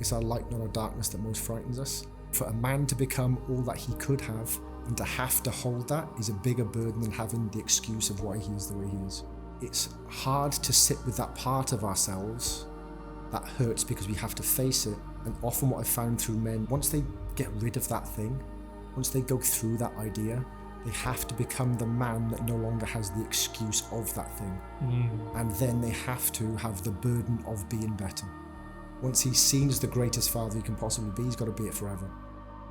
It's our light, not our darkness, that most frightens us. For a man to become all that he could have and to have to hold that is a bigger burden than having the excuse of why he is the way he is. It's hard to sit with that part of ourselves that hurts because we have to face it. And often what I've found through men, once they get rid of that thing, once they go through that idea, they have to become the man that no longer has the excuse of that thing. And then they have to have the burden of being better. Once he's seen as the greatest father he can possibly be, he's got to be it forever.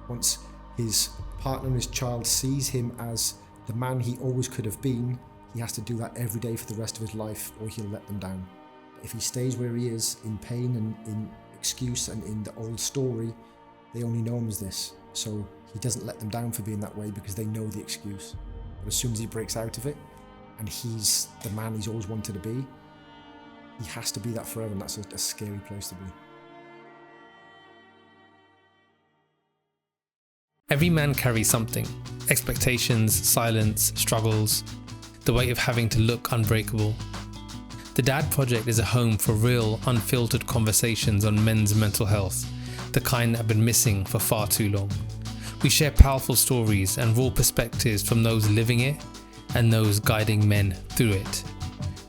Once his partner and his child sees him as the man he always could have been, he has to do that every day for the rest of his life, or he'll let them down. If he stays where he is, in pain and in excuse and in the old story, they only know him as this. So he doesn't let them down for being that way because they know the excuse. But as soon as he breaks out of it and he's the man he's always wanted to be, he has to be that forever, and that's a scary place to be. Every man carries something: expectations, silence, struggles, the weight of having to look unbreakable. The Dad Project is a home for real, unfiltered conversations on men's mental health, the kind that have been missing for far too long. We share powerful stories and raw perspectives from those living it and those guiding men through it.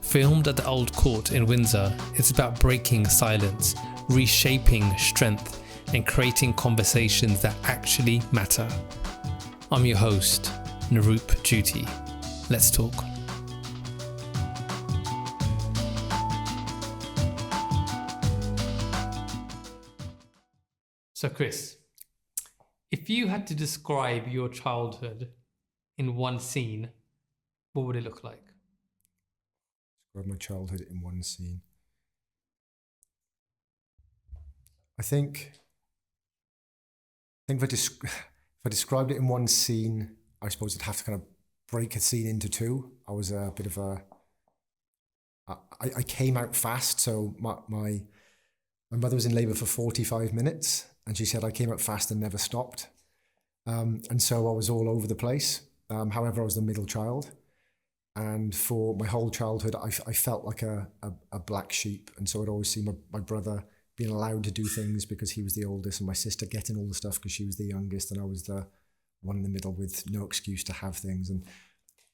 Filmed at the Old Court in Windsor, it's about breaking silence, reshaping strength, and creating conversations that actually matter. I'm your host, Naroop Juti. Let's talk. So Chris, if you had to describe your childhood in one scene, what would it look like? Describe my childhood in one scene. I think if I described it in one scene, I suppose I'd have to kind of break a scene into two. I was a bit of I came out fast, so my mother was in labour for 45 minutes, and she said I came out fast and never stopped. And so I was all over the place. However, I was the middle child. And for my whole childhood, I felt like a black sheep. And so I'd always see my brother being allowed to do things because he was the oldest, and my sister getting all the stuff because she was the youngest, and I was the one in the middle with no excuse to have things. And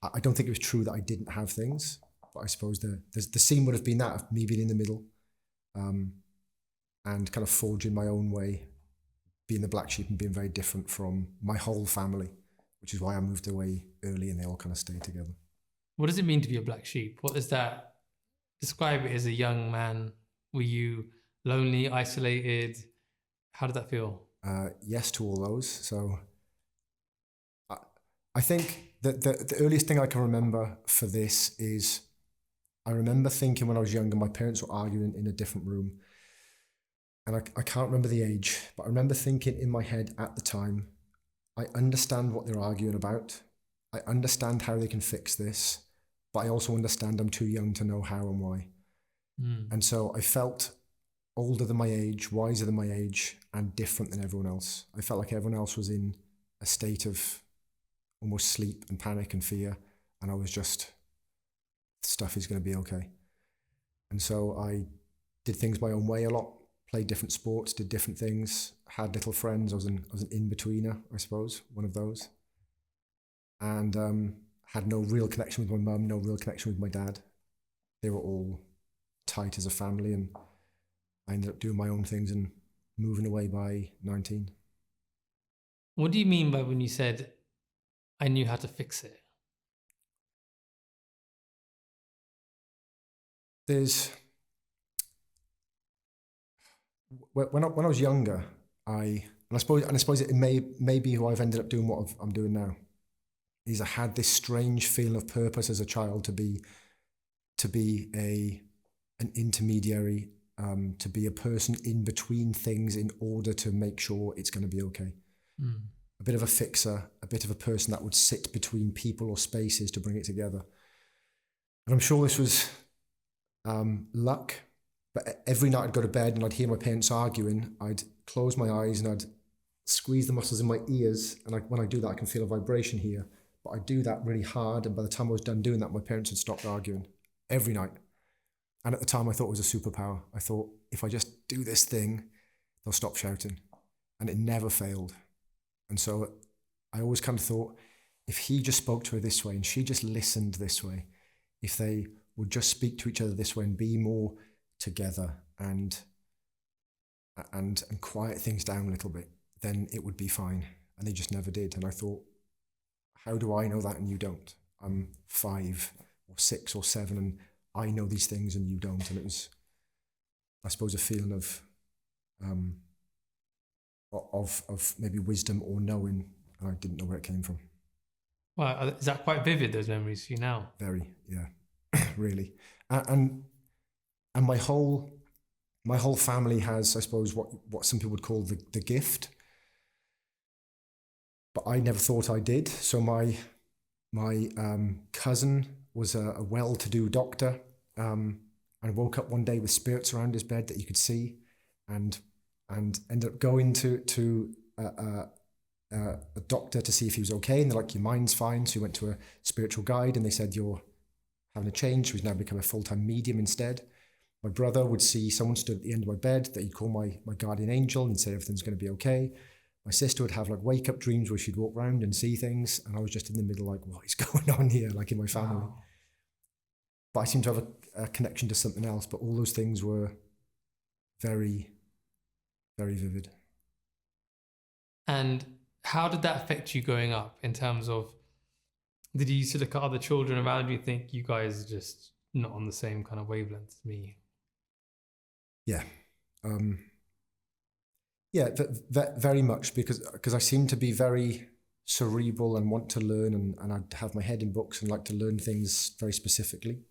I don't think it was true that I didn't have things, but I suppose the scene would have been that of me being in the middle, and kind of forging my own way, being the black sheep and being very different from my whole family, which is why I moved away early and they all kind of stayed together. What does it mean to be a black sheep? What is that? Describe it as a young man. Were you lonely, isolated? How did that feel? Yes to all those. So I think that the earliest thing I can remember for this is I remember thinking when I was younger, my parents were arguing in a different room. And I can't remember the age, but I remember thinking in my head at the time, I understand what they're arguing about. I understand how they can fix this, but I also understand I'm too young to know how and why. And so I felt older than my age, wiser than my age, and different than everyone else. I felt like everyone else was in a state of almost sleep and panic and fear, and I was just, stuff is going to be okay. And so I did things my own way a lot. Played different sports, did different things, had little friends. I was an in-betweener, I suppose, one of those. And had no real connection with my mum, no real connection with my dad. They were all tight as a family, and I ended up doing my own things and moving away by 19. What do you mean by when you said, I knew how to fix it? When I was younger, I suppose it may be who I've ended up doing what I'm doing now. Is I had this strange feeling of purpose as a child to be an intermediary, to be a person in between things in order to make sure it's going to be okay. A bit of a fixer, a bit of a person that would sit between people or spaces to bring it together. And I'm sure this was luck. But every night I'd go to bed and I'd hear my parents arguing. I'd close my eyes and I'd squeeze the muscles in my ears. And when I do that, I can feel a vibration here. But I'd do that really hard. And by the time I was done doing that, my parents had stopped arguing every night. And at the time, I thought it was a superpower. I thought, if I just do this thing, they'll stop shouting. And it never failed. And so I always kind of thought, if he just spoke to her this way and she just listened this way, if they would just speak to each other this way and be more together and quiet things down a little bit, then it would be fine. And they just never did. And I thought, how do I know that and you don't? I'm 5 or 6 or 7 and I know these things and you don't. And it was, I suppose, a feeling of maybe wisdom or knowing, and I didn't know where it came from. Well, is that quite vivid, those memories for you now? Very, yeah, really. And my whole family has, I suppose, what some people would call the gift. But I never thought I did. So my cousin was a well-to-do doctor, and woke up one day with spirits around his bed that you could see, and ended up going to a doctor to see if he was okay, and they're like, your mind's fine. So he went to a spiritual guide and they said, you're having a change. So he's now become a full-time medium instead. My brother would see someone stood at the end of my bed that he'd call my guardian angel and say everything's going to be okay. My sister would have like wake-up dreams where she'd walk around and see things, and I was just in the middle like, what is going on here, like in my family? Wow. But I seem to have a connection to something else, but all those things were very, very vivid. And how did that affect you growing up in terms of, did you used to look at other children around you and think, you guys are just not on the same kind of wavelength as me? Yeah. Yeah, very much, because I seem to be very cerebral and want to learn, and I'd have my head in books and like to learn things very specifically.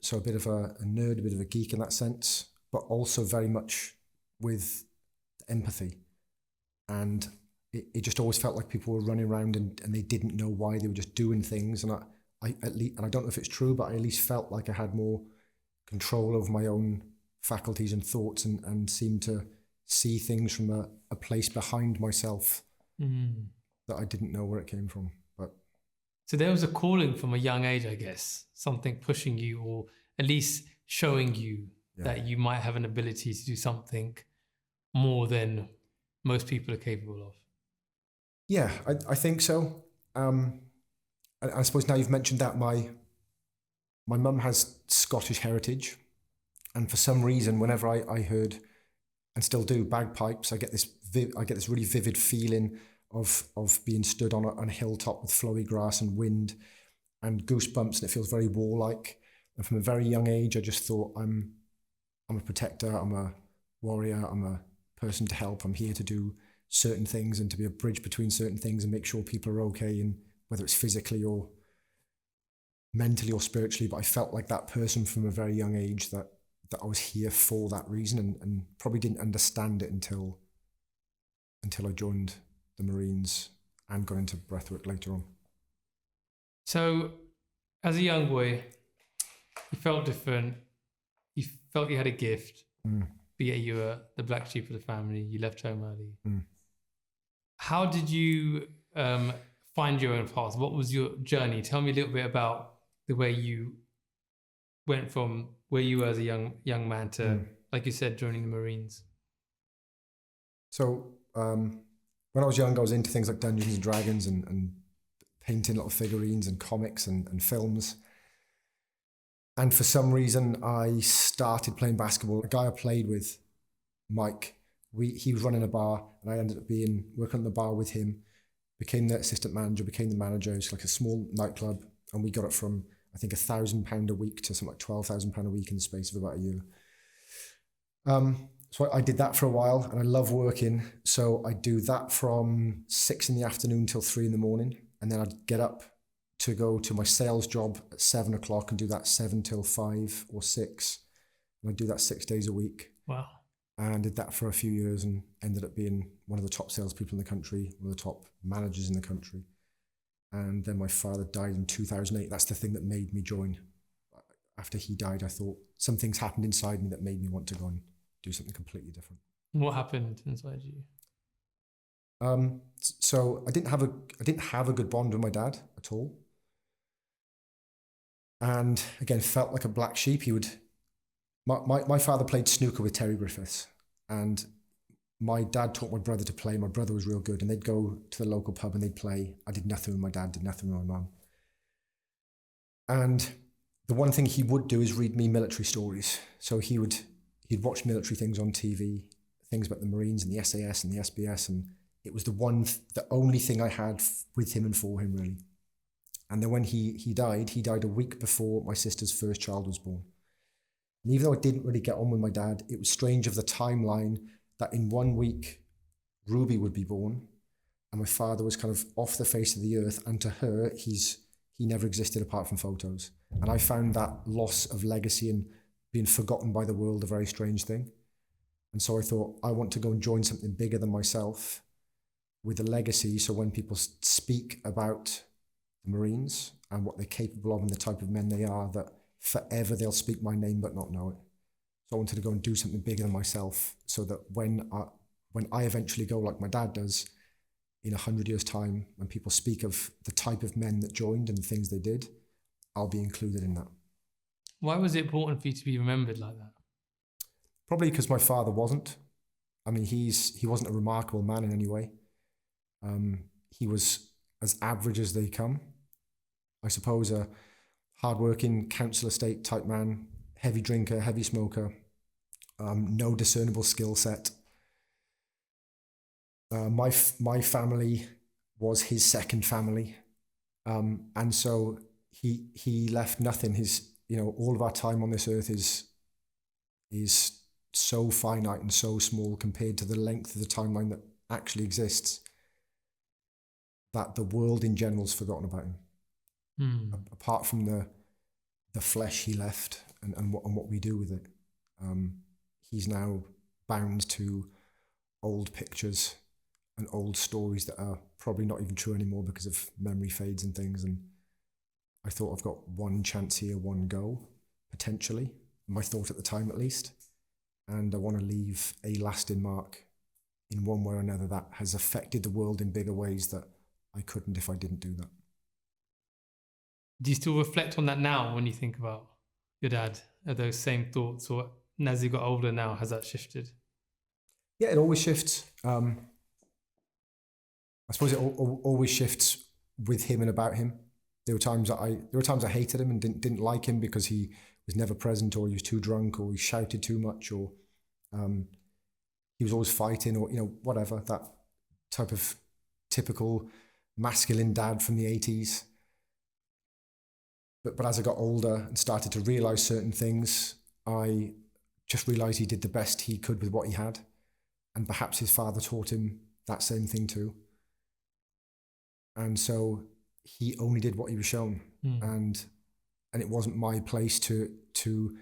So a bit of a nerd, a bit of a geek in that sense, but also very much with empathy. And it just always felt like people were running around and they didn't know why, they were just doing things. And I at least, and I don't know if it's true, but I at least felt like I had more control over my own faculties and thoughts, and seemed to see things from a place behind myself that I didn't know where it came from. But so there was a calling from a young age, I guess, something pushing you, or at least showing you that you might have an ability to do something more than most people are capable of. Yeah, I think so. I suppose now you've mentioned that, my mum has Scottish heritage, and for some reason, whenever I heard, and still do, bagpipes, I get this really vivid feeling of being stood on a hilltop with flowy grass and wind and goosebumps, and it feels very warlike. And from a very young age, I just thought, I'm a protector, I'm a warrior, I'm a person to help, I'm here to do certain things and to be a bridge between certain things and make sure people are okay, and whether it's physically or mentally or spiritually. But I felt like that person from a very young age, that I was here for that reason, and probably didn't understand it until I joined the Marines and got into breathwork later on. So as a young boy, you felt different, you felt you had a gift, but yet you were the black sheep of the family, you left home early. How did you find your own path? What was your journey? Tell me a little bit about the way you went from where you were as a young man to, like you said, joining the Marines. So when I was young, I was into things like Dungeons and Dragons and painting little figurines and comics and films. And for some reason, I started playing basketball. A guy I played with, Mike, he was running a bar, and I ended up working on the bar with him, became the assistant manager, became the manager. It's like a small nightclub, and we got it from, I think, £1,000 a week to something like £12,000 a week in the space of about a year. So I did that for a while, and I love working. So I do that from 6 p.m. till 3 a.m. And then I'd get up to go to my sales job at 7 o'clock and do that 7 till 5 or 6. And I do that 6 days a week. Wow. And did that for a few years and ended up being one of the top salespeople in the country, one of the top managers in the country. And then my father died in 2008. That's the thing that made me join. After he died, I thought some things happened inside me that made me want to go and do something completely different. What happened inside you? So I didn't have a good bond with my dad at all. And again, felt like a black sheep. My father played snooker with Terry Griffiths, And my dad taught my brother to play. My brother was real good, and they'd go to the local pub and they'd play. I did nothing with my dad, did nothing with my mum. And the one thing he would do is read me military stories. So he'd watch military things on TV, things about the Marines and the SAS and the SBS, and it was the only thing I had with him and for him, really. And then when he died a week before my sister's first child was born. And even though I didn't really get on with my dad, it was strange of the timeline that in 1 week, Ruby would be born, and my father was kind of off the face of the earth, and to her, he never existed apart from photos. And I found that loss of legacy and being forgotten by the world a very strange thing. And so I thought, I want to go and join something bigger than myself with a legacy, so when people speak about the Marines and what they're capable of and the type of men they are, that forever they'll speak my name but not know it. So I wanted to go and do something bigger than myself, so that when I eventually go, like my dad does, in 100 years' time, when people speak of the type of men that joined and the things they did, I'll be included in that. Why was it important for you to be remembered like that? Probably because my father wasn't. I mean, he wasn't a remarkable man in any way. He was as average as they come. I suppose a hardworking council estate type man, heavy drinker, heavy smoker, no discernible skill set. My family was his second family, and so he left nothing. All of our time on this earth is so finite and so small compared to the length of the timeline that actually exists, that the world in general has forgotten about him. Apart from the flesh he left and what we do with it, he's now bound to old pictures and old stories that are probably not even true anymore because of memory fades and things. And I thought, I've got one chance here, one go, potentially, my thought at the time at least, and I want to leave a lasting mark in one way or another that has affected the world in bigger ways that I couldn't if I didn't do that. Do you still reflect on that now when you think about your dad? Are those same thoughts, or as you got older now, has that shifted? Yeah, it always shifts. I suppose it always shifts with him and about him. There were times I hated him and didn't like him because he was never present, or he was too drunk, or he shouted too much, or he was always fighting, or whatever, that type of typical masculine dad from the 80s. But as I got older and started to realise certain things, I just realised he did the best he could with what he had, and perhaps his father taught him that same thing too. And so he only did what he was shown, and it wasn't my place to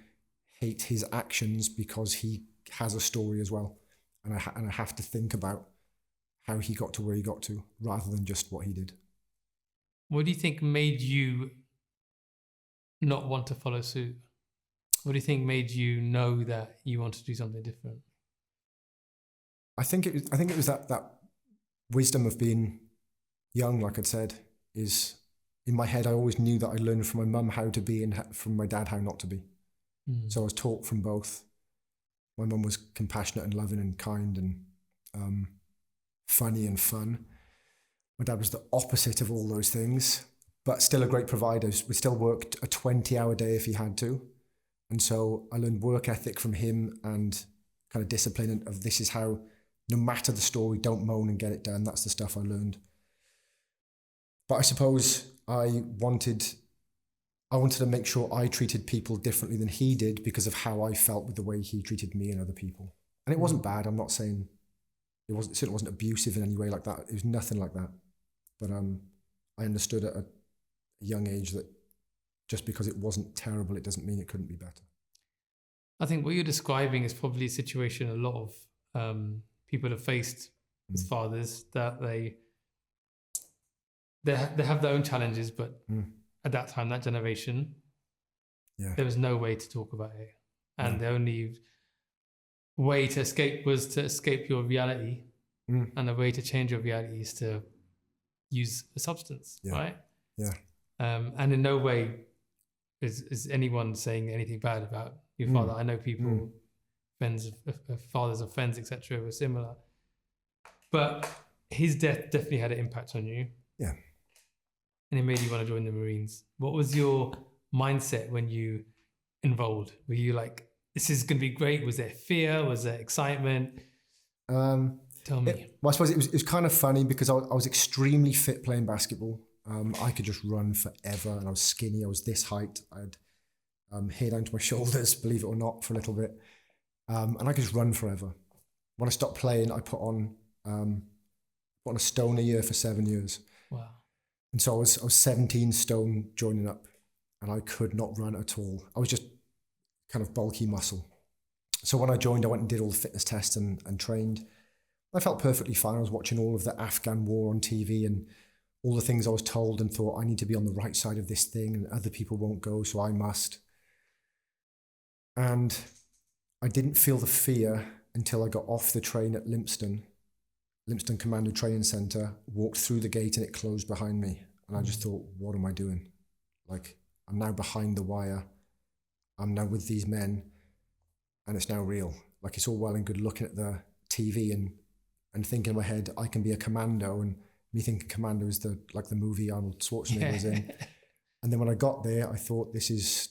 hate his actions, because he has a story as well, and I have to think about how he got to where he got to, rather than just what he did. What do you think made you not want to follow suit? What do you think made you know that you want to do something different? I think it was that wisdom of being young, like I'd said, is in my head. I always knew that I learned from my mum how to be and from my dad how not to be. So I was taught from both. My mum was compassionate and loving and kind and funny and fun. My dad was the opposite of all those things, but still a great provider. We still worked a 20-hour day if he had to. And so I learned work ethic from him and kind of discipline of this is how, no matter the story, don't moan and get it done. That's the stuff I learned. But I suppose I wanted to make sure I treated people differently than he did because of how I felt with the way he treated me and other people. And it wasn't bad. I'm not saying it certainly wasn't abusive in any way like that. It was nothing like that. But I understood at a young age that just because it wasn't terrible, it doesn't mean it couldn't be better. I think what you're describing is probably a situation a lot of people have faced as fathers, that they have their own challenges, but at that time, that generation, there was no way to talk about it. And the only way to escape was to escape your reality. And the way to change your reality is to use a substance, right? Yeah. And in no way is anyone saying anything bad about your father. I know people fathers of friends, etc., were similar. But his death definitely had an impact on you. Yeah. And it made you want to join the Marines. What was your mindset when you enrolled? Were you like, this is going to be great? Was there fear? Was there excitement? Tell me. Well, I suppose it was kind of funny because I was extremely fit playing basketball. I could just run forever, and I was skinny. I was this height. I had hair down to my shoulders, believe it or not, for a little bit. And I could just run forever. When I stopped playing, I put on a stone a year for 7 years. Wow. And so I was 17 stone joining up, and I could not run at all. I was just kind of bulky muscle. So when I joined, I went and did all the fitness tests and trained. I felt perfectly fine. I was watching all of the Afghan war on TV and all the things I was told, and thought, I need to be on the right side of this thing, and other people won't go, so I must. And I didn't feel the fear until I got off the train at Lympstone Commando Training Centre, walked through the gate, and it closed behind me. And I just thought, what am I doing? Like, I'm now behind the wire. I'm now with these men, and it's now real. Like, it's all well and good looking at the TV and thinking in my head, I can be a commando, and me thinking commando is the movie Arnold Schwarzenegger was in. And then when I got there, I thought, this is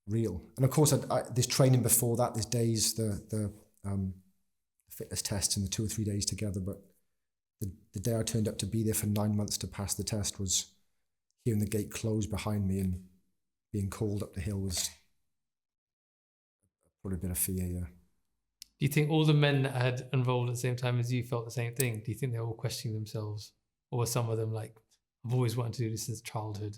real. And of course, this training before that, there's days, the fitness tests and the 2 or 3 days together, but the day I turned up to be there for 9 months to pass the test was hearing the gate close behind me and being called up the hill was probably a bit of fear, yeah. Do you think all the men that had enrolled at the same time as you felt the same thing? Do you think they were all questioning themselves? Or were some of them like, I've always wanted to do this since childhood?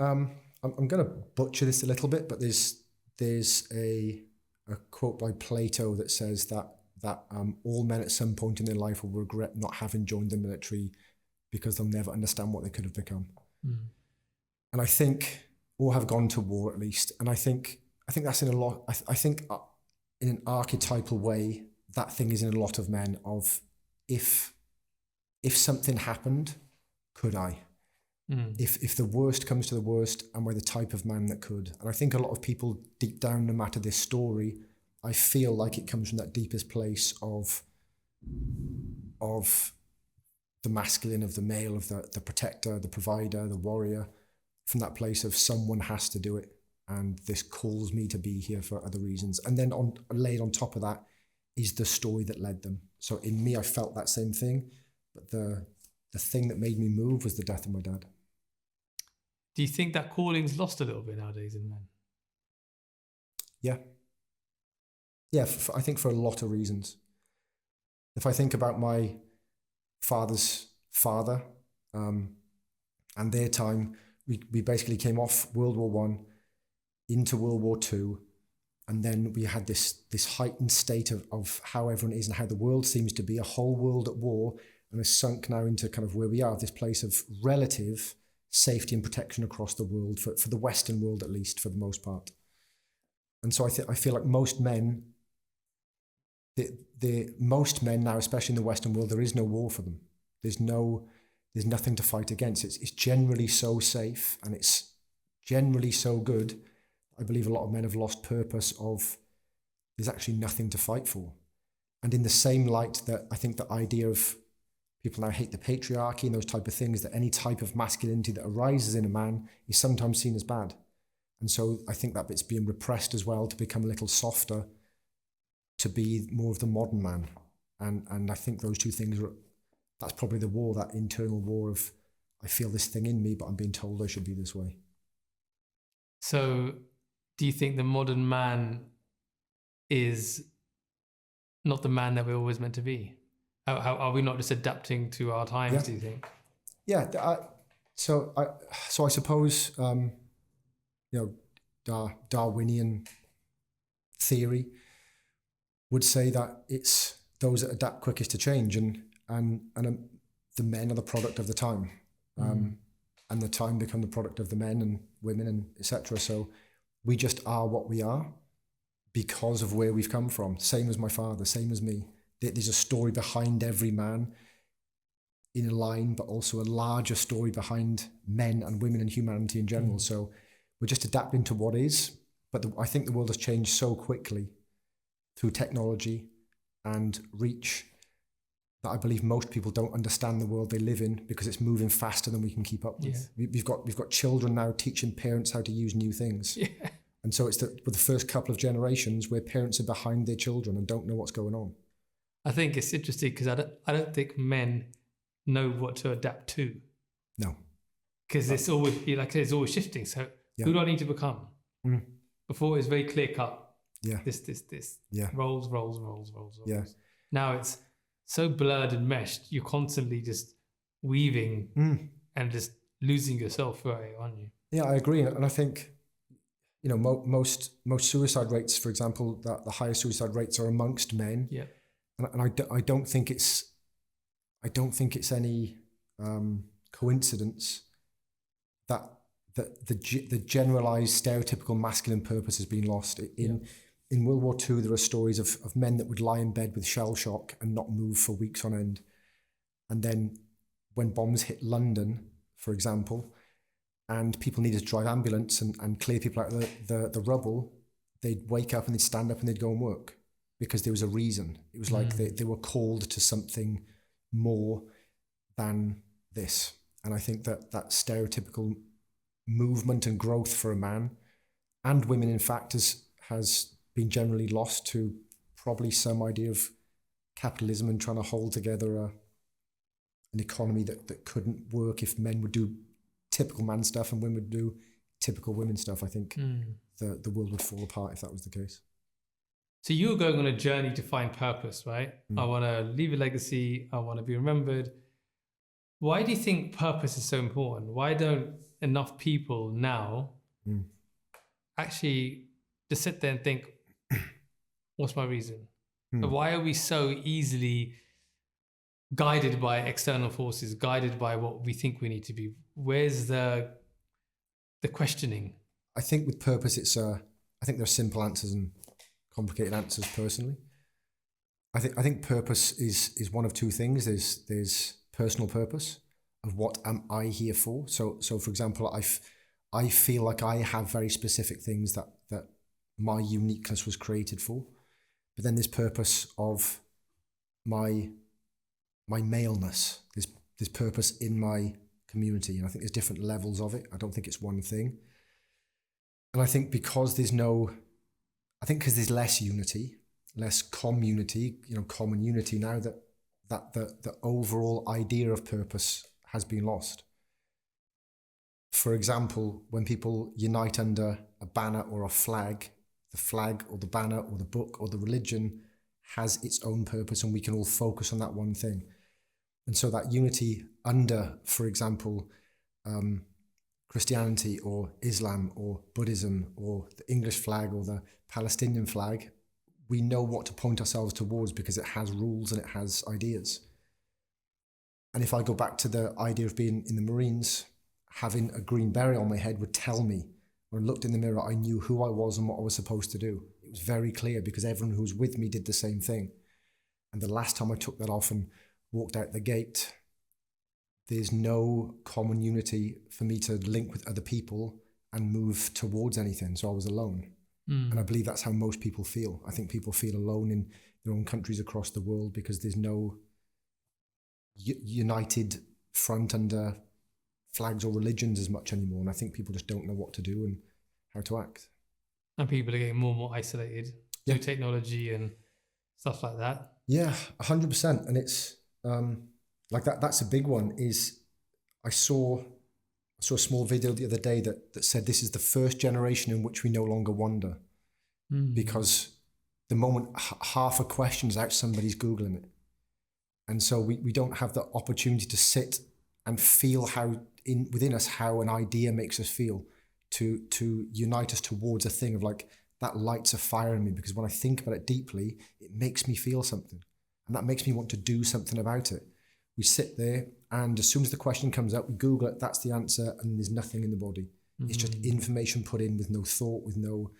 I'm going to butcher this a little bit, but there's a quote by Plato that says that all men at some point in their life will regret not having joined the military because they'll never understand what they could have become. And I think, or have gone to war at least. And I think that's in a lot. I think in an archetypal way, that thing is in a lot of men of, if something happened, could I? If the worst comes to the worst, am I the type of man that could? And I think a lot of people deep down, no matter their story, I feel like it comes from that deepest place of the masculine, of the male, of the protector, the provider, the warrior, from that place of someone has to do it. And this calls me to be here for other reasons. And then laid on top of that is the story that led them. So in me, I felt that same thing, but the thing that made me move was the death of my dad. Do you think that calling's lost a little bit nowadays in men? Yeah. Yeah, I think for a lot of reasons. If I think about my father's father and their time, we basically came off World War I into World War II, and then we had this heightened state of how everyone is and how the world seems to be, a whole world at war, and has sunk now into kind of where we are, this place of relative safety and protection across the world, for the Western world at least, for the most part. And so I feel like most men, most men now, especially in the Western world, there is no war for them. There's nothing to fight against. It's generally so safe, and it's generally so good. I believe a lot of men have lost purpose of, there's actually nothing to fight for. And in the same light that I think the idea of people now hate the patriarchy and those type of things, that any type of masculinity that arises in a man is sometimes seen as bad. And so I think that bit's being repressed as well, to become a little softer, to be more of the modern man. And I think those two things that's probably the war, that internal war of, I feel this thing in me, but I'm being told I should be this way. So do you think the modern man is not the man that we're always meant to be? How are we not just adapting to our times, do you think? Yeah. So I suppose, Darwinian theory would say that it's those that adapt quickest to change, and the men are the product of the time, and the time become the product of the men and women and etc. So we just are what we are because of where we've come from. Same as my father, same as me. There's a story behind every man in a line, but also a larger story behind men and women and humanity in general. So we're just adapting to what is. But I think the world has changed so quickly through technology and reach that I believe most people don't understand the world they live in because it's moving faster than we can keep up with. We've got children now teaching parents how to use new things. Yeah. And so it's with the first couple of generations where parents are behind their children and don't know what's going on. I think it's interesting because I don't think men know what to adapt to. No. Because it's always shifting. So who do I need to become? Mm. Before it was very clear cut. Yeah. This. Yeah. Rolls. Yeah. Now it's so blurred and meshed. You're constantly just weaving and just losing yourself, right, aren't you? Yeah, I agree. And I think, you know, most suicide rates, for example, that the highest suicide rates are amongst men. Yeah. And I don't think it's any coincidence that the generalized stereotypical masculine purpose has been lost. In World War II, there are stories of men that would lie in bed with shell shock and not move for weeks on end. And then when bombs hit London, for example, and people needed to drive ambulance and clear people out of the rubble, they'd wake up and they'd stand up and they'd go and work because there was a reason. It was like they were called to something more than this. And I think that stereotypical movement and growth for a man and women, in fact, has been generally lost to probably some idea of capitalism and trying to hold together an economy that couldn't work if men would do typical man stuff and women would do typical women stuff. I think the world would fall apart if that was the case. So you were going on a journey to find purpose, right? I want to leave a legacy. I want to be remembered. Why do you think purpose is so important? Why don't enough people now actually just sit there and think, what's my reason? But why are we so easily guided by external forces, guided by what we think we need to be? Where's the questioning? I think with purpose, I think there's simple answers and complicated answers personally. I think purpose is one of two things. There's personal purpose of what am I here for? So for example, I feel like I have very specific things that my uniqueness was created for. But then there's purpose of my maleness. There's purpose in my community. And I think there's different levels of it. I don't think it's one thing. And I think because there's less unity, less community, common unity now, that the overall idea of purpose has been lost. For example, when people unite under a banner or a flag, the flag or the banner or the book or the religion has its own purpose and we can all focus on that one thing. And so that unity under, for example, Christianity or Islam or Buddhism or the English flag or the Palestinian flag, we know what to point ourselves towards because it has rules and it has ideas. And if I go back to the idea of being in the Marines, having a green beret on my head would tell me, when I looked in the mirror, I knew who I was and what I was supposed to do. It was very clear because everyone who was with me did the same thing. And the last time I took that off and walked out the gate, there's no common unity for me to link with other people and move towards anything. So I was alone. And I believe that's how most people feel. I think people feel alone in their own countries across the world because there's no united front under flags or religions as much anymore. And I think people just don't know what to do and how to act. And people are getting more and more isolated through technology and stuff like that. Yeah, 100%. And it's like that. That's a big one. Is I saw a small video the other day that said this is the first generation in which we no longer wonder, because the moment half a question is out, somebody's Googling it. And so we don't have the opportunity to sit and feel within us how an idea makes us feel, to unite us towards a thing of like, that lights a fire in me, because when I think about it deeply, it makes me feel something. And that makes me want to do something about it. We sit there and as soon as the question comes up, we Google it, that's the answer, and there's nothing in the body. It's just information put in with no thought, with no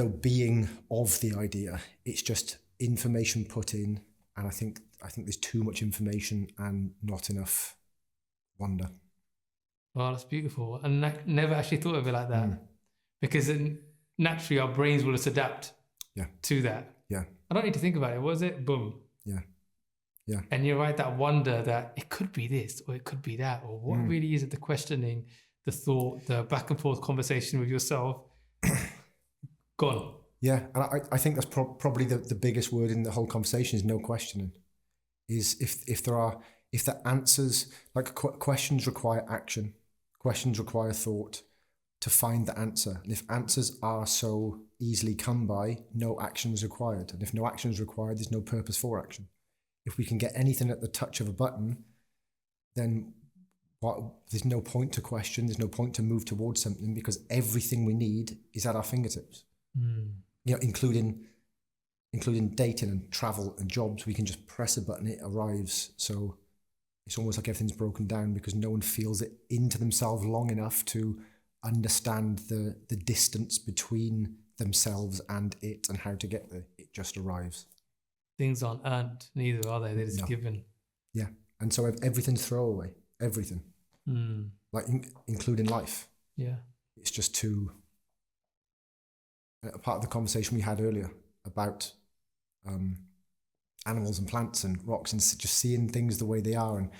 being of the idea. It's just information put in, and I think there's too much information and not enough wonder. Well, that's beautiful. And I never actually thought of it like that. Because naturally our brains will just adapt to that. Yeah. I don't need to think about it. Was it? Boom. Yeah. Yeah. And you're right, that wonder that it could be this or it could be that, or what really is it, the questioning, the thought, the back and forth conversation with yourself, gone. Yeah. And I think that's probably the biggest word in the whole conversation is no questioning. Is if the answers, like questions require action, questions require thought to find the answer. And if answers are so easily come by, no action is required. And if no action is required, there's no purpose for action. If we can get anything at the touch of a button, then there's no point to question, there's no point to move towards something, because everything we need is at our fingertips. You know, including dating and travel and jobs. We can just press a button, it arrives. So it's almost like everything's broken down because no one feels it into themselves long enough to understand the distance between themselves and it and how to get there. It just arrives. Things aren't earned, neither are they? They're just given. Yeah. And so everything's throwaway. Everything. Like including life. Yeah. It's just too... part of the conversation we had earlier about animals and plants and rocks and just seeing things the way they are and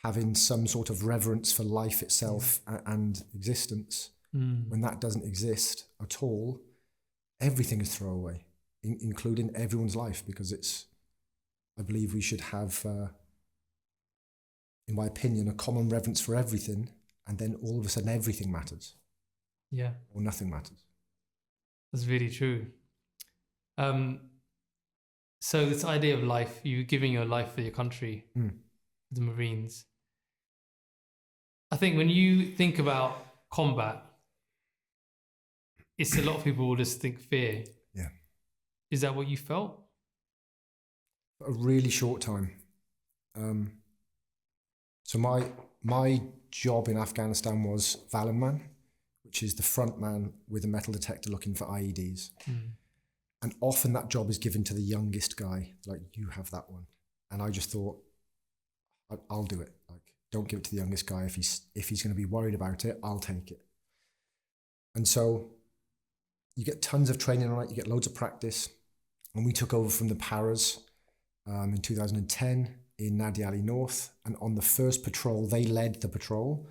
having some sort of reverence for life itself and existence. When that doesn't exist at all, everything is throwaway, including everyone's life, because I believe we should have, in my opinion, a common reverence for everything, and then all of a sudden everything matters. Yeah. Or nothing matters. That's really true. So this idea of life, you giving your life for your country, the Marines. I think when you think about combat, it's a lot of people will just think fear. Yeah. Is that what you felt? A really short time. So my job in Afghanistan was Valiman, which is the front man with a metal detector looking for IEDs. And often that job is given to the youngest guy, like, you have that one. And I just thought, I'll do it. Like, don't give it to the youngest guy. If he's going to be worried about it, I'll take it. And so you get tons of training on it, you get loads of practice. And we took over from the Paras in 2010 in Nadi Ali North. And on the first patrol, they led the patrol,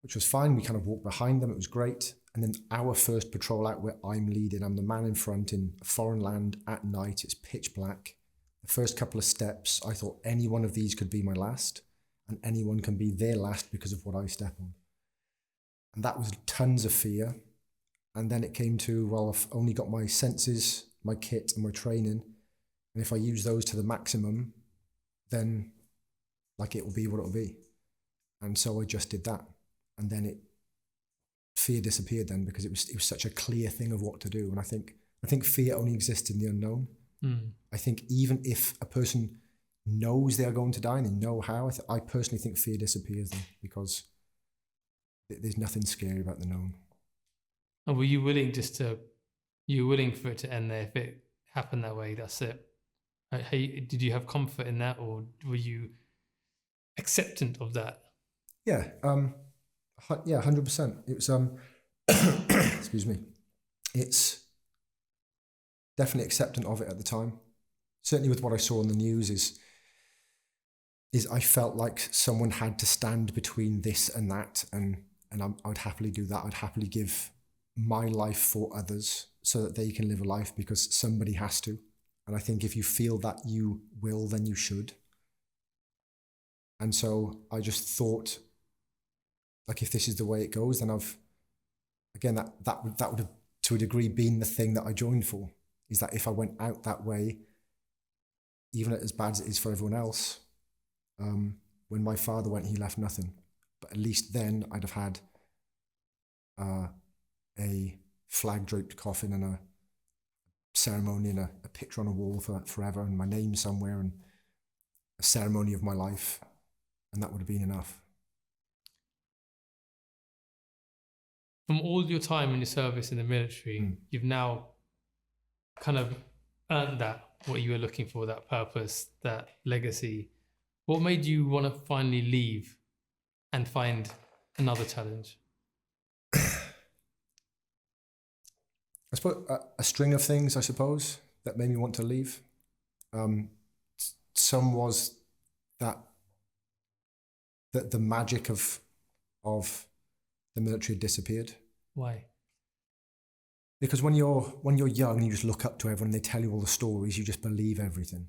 which was fine. We kind of walked behind them. It was great. And then our first patrol out where I'm leading, I'm the man in front in a foreign land at night. It's pitch black. The first couple of steps, I thought any one of these could be my last, and anyone can be their last because of what I step on. And that was tons of fear. And then it came to, well, I've only got my senses, my kit and my training. And if I use those to the maximum, then like it will be what it will be. And so I just did that. And then fear disappeared then, because it was such a clear thing of what to do. And I think fear only exists in the unknown. I think even if a person knows they are going to die and they know how, I personally think fear disappears then, because there's nothing scary about the known. And were you willing you were willing for it to end there? If it happened that way, that's it. Hey, did you have comfort in that, or were you acceptant of that? Yeah. Yeah, 100%. It was, excuse me. It's definitely acceptant of it at the time. Certainly with what I saw on the news is I felt like someone had to stand between this and that, and I'd happily do that. I'd happily give my life for others so that they can live a life, because somebody has to. And I think if you feel that you will, then you should. And so I just thought, like, if this is the way it goes, then that would have, to a degree, been the thing that I joined for, is that if I went out that way, even as bad as it is for everyone else, when my father went, he left nothing. But at least then I'd have had a flag-draped coffin and a ceremony and a picture on a wall for forever, and my name somewhere, and a ceremony of my life, and that would have been enough. From all your time in your service in the military, you've now kind of earned that, what you were looking for, that purpose, that legacy. What made you want to finally leave and find another challenge? I suppose a string of things, I suppose, that made me want to leave. Some was that the magic of the military had disappeared. Why? Because when you're young and you just look up to everyone and they tell you all the stories, you just believe everything.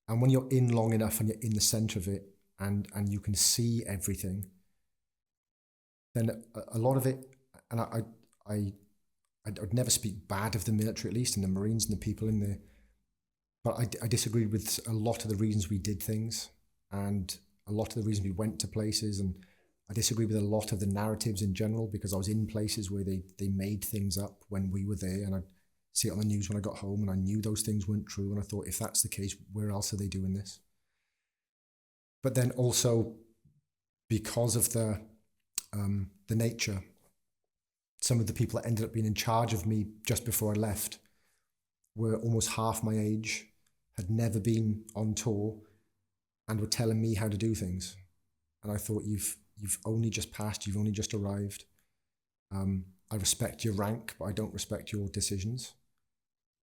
And when you're in long enough and you're in the center of it and you can see everything, then a lot of it, and I'd never speak bad of the military, at least, and the Marines and the people in there, but I disagreed with a lot of the reasons we did things and a lot of the reasons we went to places, and I disagree with a lot of the narratives in general because I was in places where they made things up when we were there, and I'd see it on the news when I got home, and I knew those things weren't true, and I thought, if that's the case, where else are they doing this? But then also, because of the nature, some of the people that ended up being in charge of me just before I left were almost half my age, had never been on tour, and were telling me how to do things. And I thought, you've only just passed, you've only just arrived. I respect your rank, but I don't respect your decisions.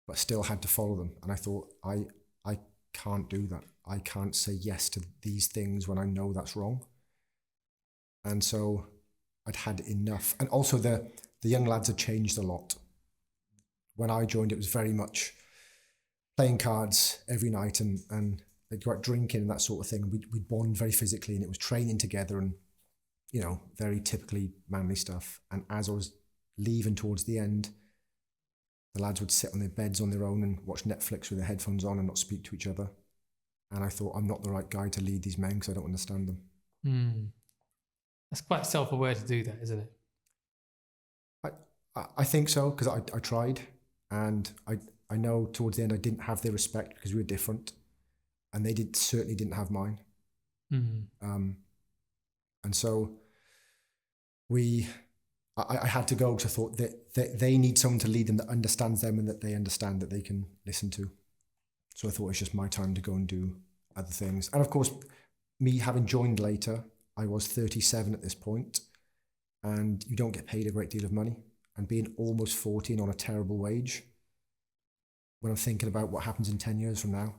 But still had to follow them. And I thought, I can't do that. I can't say yes to these things when I know that's wrong. And so I'd had enough. And also the young lads had changed a lot. When I joined, it was very much playing cards every night and they'd go out drinking and that sort of thing. We'd bond very physically, and it was training together and, you know, very typically manly stuff. And as I was leaving towards the end, the lads would sit on their beds on their own and watch Netflix with their headphones on and not speak to each other. And I thought, I'm not the right guy to lead these men because I don't understand them. That's quite self-aware to do that, isn't it? I think so, because I tried, and I know towards the end I didn't have their respect because we were different, and they certainly didn't have mine. And so I had to go because I thought that they need someone to lead them that understands them and that they understand that they can listen to. So I thought it's just my time to go and do other things. And of course, me having joined later, I was 37 at this point, and you don't get paid a great deal of money. And being almost 40 and on a terrible wage, when I'm thinking about what happens in 10 years from now,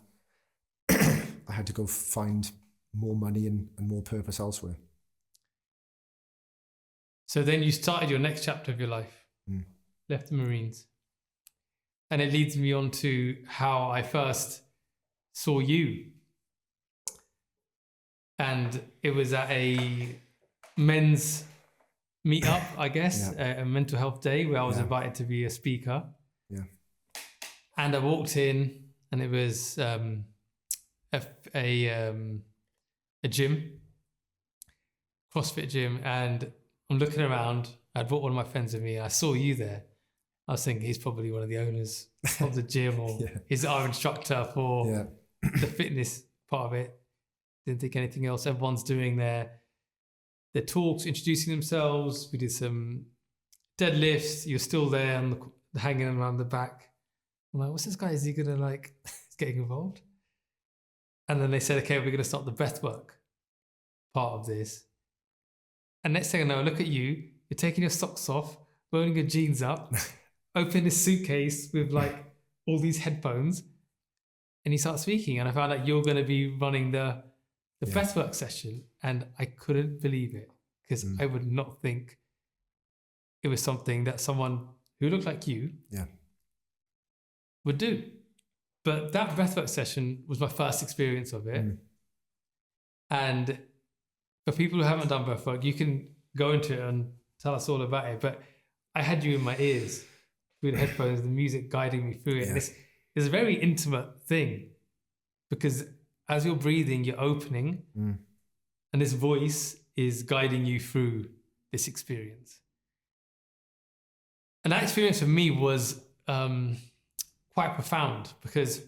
I had to go find more money and more purpose elsewhere. So then you started your next chapter of your life, left the Marines. And it leads me on to how I first saw you. And it was at a men's meetup, I guess, a mental health day where I was invited to be a speaker. Yeah. And I walked in, and it was a gym, CrossFit gym, and I'm looking around. I brought one of my friends with me, and I saw you there. I was thinking he's probably one of the owners of the gym, or he's our instructor for the fitness part of it. Didn't think anything else. Everyone's doing their talks, introducing themselves. We did some deadlifts. You're still there and hanging around the back. I'm like, what's this guy? Is he gonna like getting involved? And then they said, okay, we're gonna start the breathwork part of this. And next thing I know, I look at you. You're taking your socks off, rolling your jeans up, open this suitcase with like all these headphones, and you start speaking. And I found out you're going to be running the breathwork session, and I couldn't believe it because I would not think it was something that someone who looked like you would do. But that breathwork session was my first experience of it. And for people who haven't done breathwork, you can go into it and tell us all about it. But I had you in my ears with headphones, the music guiding me through it. And it's a very intimate thing because as you're breathing, you're opening, and this voice is guiding you through this experience. And that experience for me was quite profound because,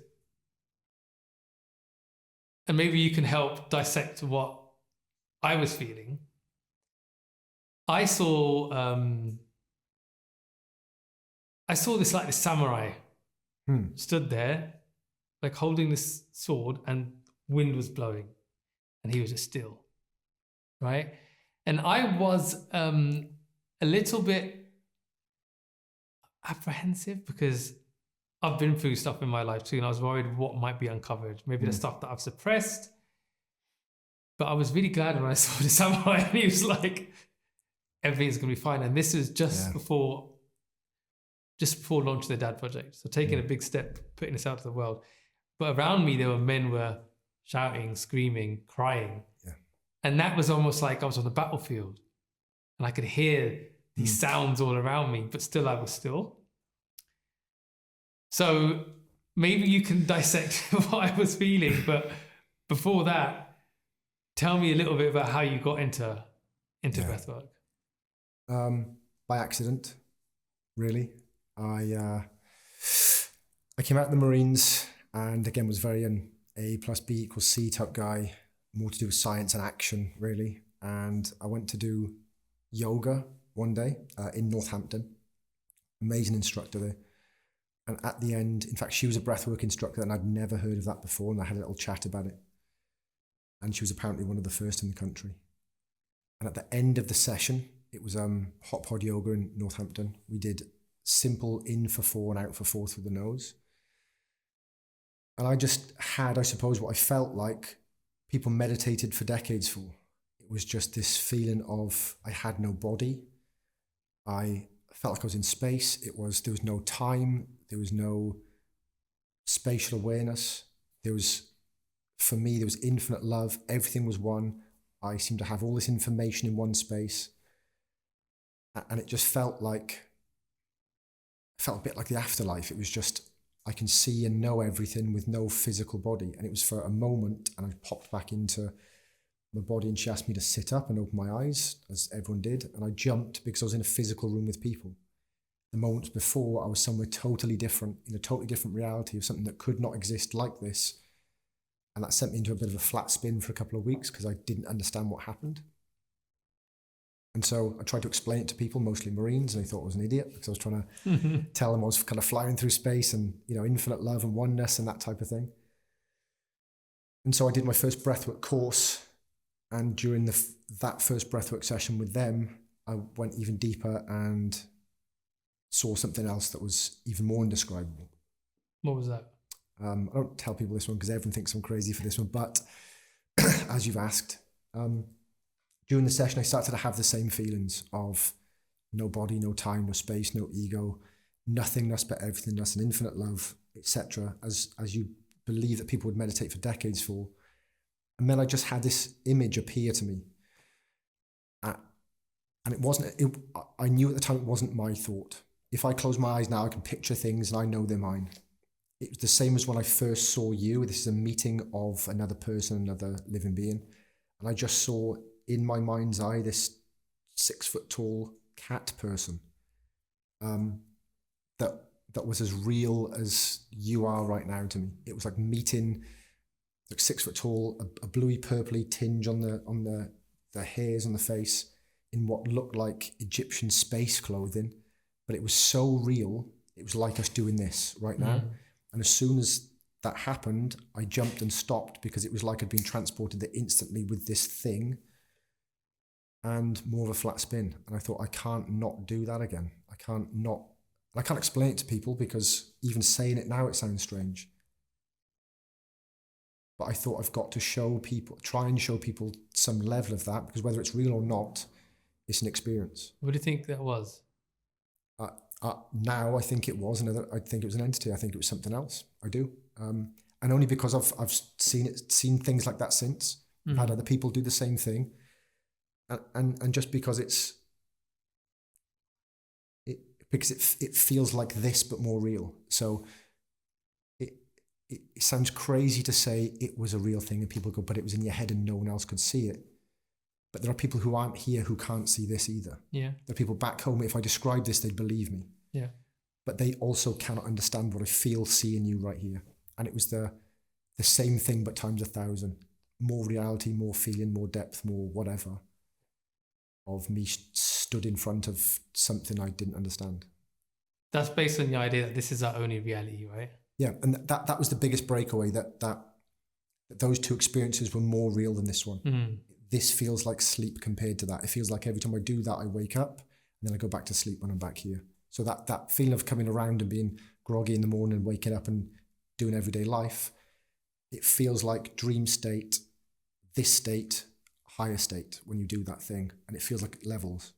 and maybe you can help dissect what I was feeling. I saw this like this samurai stood there, like holding this sword, and wind was blowing, and he was just still, right? And I was a little bit, apprehensive because I've been through stuff in my life too, and I was worried what might be uncovered. Maybe the stuff that I've suppressed. But I was really glad when I saw the samurai, and he was like, everything's gonna be fine. And this was just before launching the Dad Project. So taking a big step, putting this out to the world. But around me, there were men were shouting, screaming, crying. Yeah. And that was almost like I was on the battlefield and I could hear these sounds all around me, but still I was still. So maybe you can dissect what I was feeling. But before that, tell me a little bit about how you got into breathwork. By accident, really. I came out of the Marines and again was very an A plus B equals C type guy, more to do with science and action, really. And I went to do yoga one day in Northampton. Amazing instructor there. And at the end, in fact, she was a breathwork instructor and I'd never heard of that before, and I had a little chat about it. And she was apparently one of the first in the country. And at the end of the session, it was hot pod yoga in Northampton. We did simple in for 4 and out for 4 through the nose. And I just had, I suppose, what I felt like people meditated for decades for. It was just this feeling of I had no body. I felt like I was in space. There was no time. There was no spatial awareness. For me, there was infinite love. Everything was one. I seemed to have all this information in one space. And it just felt a bit like the afterlife. It was just, I can see and know everything with no physical body. And it was for a moment, and I popped back into my body and she asked me to sit up and open my eyes, as everyone did. And I jumped because I was in a physical room with people. The moments before, I was somewhere totally different, in a totally different reality of something that could not exist like this. And that sent me into a bit of a flat spin for a couple of weeks because I didn't understand what happened. And so I tried to explain it to people, mostly Marines, and they thought I was an idiot because I was trying to tell them I was kind of flying through space and, infinite love and oneness and that type of thing. And so I did my first breathwork course. And during that first breathwork session with them, I went even deeper and saw something else that was even more indescribable. What was that? I don't tell people this one because everyone thinks I'm crazy for this one, but as you've asked, during the session, I started to have the same feelings of no body, no time, no space, no ego, nothingness but everythingness, and infinite love, etc. As you believe that people would meditate for decades for. And then I just had this image appear to me. And I knew at the time it wasn't my thought. If I close my eyes now, I can picture things and I know they're mine. It was the same as when I first saw you. This is a meeting of another person, another living being. And I just saw in my mind's eye this 6 foot tall cat person that was as real as you are right now to me. It was like meeting, like 6 foot tall, a bluey purpley tinge on the hairs on the face in what looked like Egyptian space clothing, but it was so real. It was like us doing this right now. And as soon as that happened, I jumped and stopped because it was like I'd been transported there instantly with this thing and more of a flat spin. And I thought, I can't not do that again. I can't explain it to people because even saying it now, it sounds strange. But I thought I've got to try and show people some level of that, because whether it's real or not, it's an experience. What do you think that was? Now I think it was I think it was an entity. I think it was something else. I do. And only because I've seen things like that since. I've had other people do the same thing. And just because it feels like this, but more real. So it sounds crazy to say it was a real thing and people go, but it was in your head and no one else could see it. But there are people who aren't here who can't see this either. Yeah. There are people back home, if I describe this, they'd believe me. Yeah. But they also cannot understand what I feel seeing you right here. And it was the same thing, but times 1,000. More reality, more feeling, more depth, more whatever, of me stood in front of something I didn't understand. That's based on the idea that this is our only reality, right? Yeah, and that was the biggest breakaway, that those two experiences were more real than this one. Mm. This feels like sleep compared to that. It feels like every time I do that, I wake up and then I go back to sleep when I'm back here. So that feeling of coming around and being groggy in the morning and waking up and doing everyday life, it feels like dream state, this state, higher state when you do that thing. And it feels like it levels.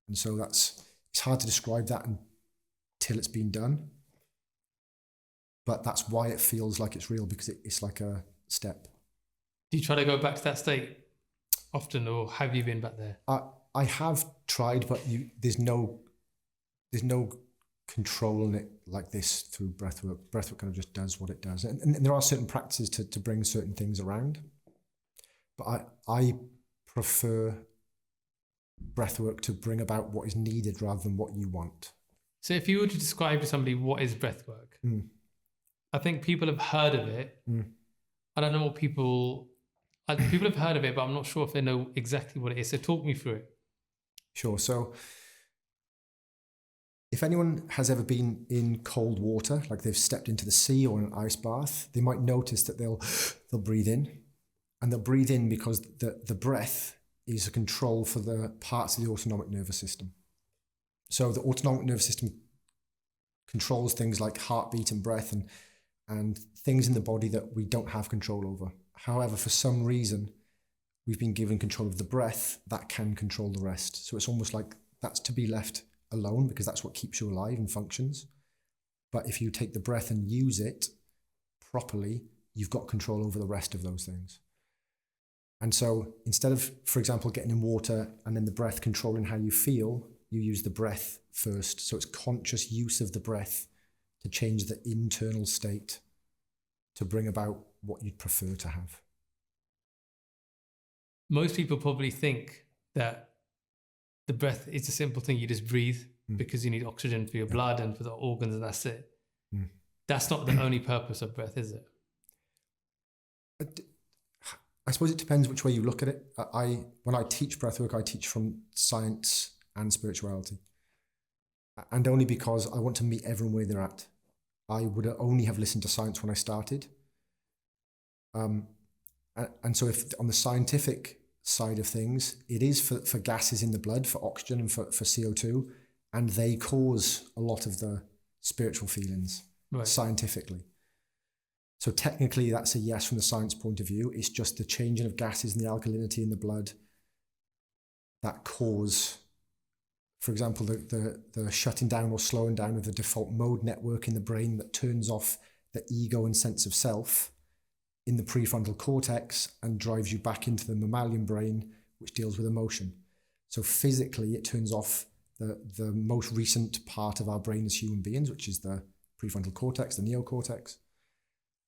And so it's hard to describe that until it's been done. But that's why it feels like it's real, because it's like a step. Do you try to go back to that state often, or have you been back there? I have tried, but there's no controlling it like this through breathwork. Breathwork kind of just does what it does. And there are certain practices to bring certain things around. But I prefer breathwork to bring about what is needed rather than what you want. So if you were to describe to somebody what is breathwork, I think people have heard of it. I don't know what people have heard of it, but I'm not sure if they know exactly what it is. So talk me through it. Sure. So if anyone has ever been in cold water, like they've stepped into the sea or in an ice bath, they might notice that they'll breathe in. And they'll breathe in because the breath is a control for the parts of the autonomic nervous system. So the autonomic nervous system controls things like heartbeat and breath and things in the body that we don't have control over. However, for some reason, we've been given control of the breath that can control the rest. So it's almost like that's to be left alone, because that's what keeps you alive and functions. But if you take the breath and use it properly, you've got control over the rest of those things. And so instead of, for example, getting in water and then the breath controlling how you feel, you use the breath first. So it's conscious use of the breath to change the internal state to bring about what you'd prefer to have. Most people probably think that the breath is a simple thing. You just breathe because you need oxygen for your blood and for the organs, and that's it. That's not the only purpose of breath, is it? I suppose it depends which way you look at it. When I teach breathwork, I teach from science and spirituality. And only because I want to meet everyone where they're at. I would only have listened to science when I started. And so if on the scientific side of things, it is for gases in the blood, for oxygen and for CO2, and they cause a lot of the spiritual feelings scientifically. So technically that's a yes from the science point of view. It's just the changing of gases and the alkalinity in the blood that cause, for example, the shutting down or slowing down of the default mode network in the brain that turns off the ego and sense of self in the prefrontal cortex and drives you back into the mammalian brain, which deals with emotion. So physically, it turns off the most recent part of our brain as human beings, which is the prefrontal cortex, the neocortex.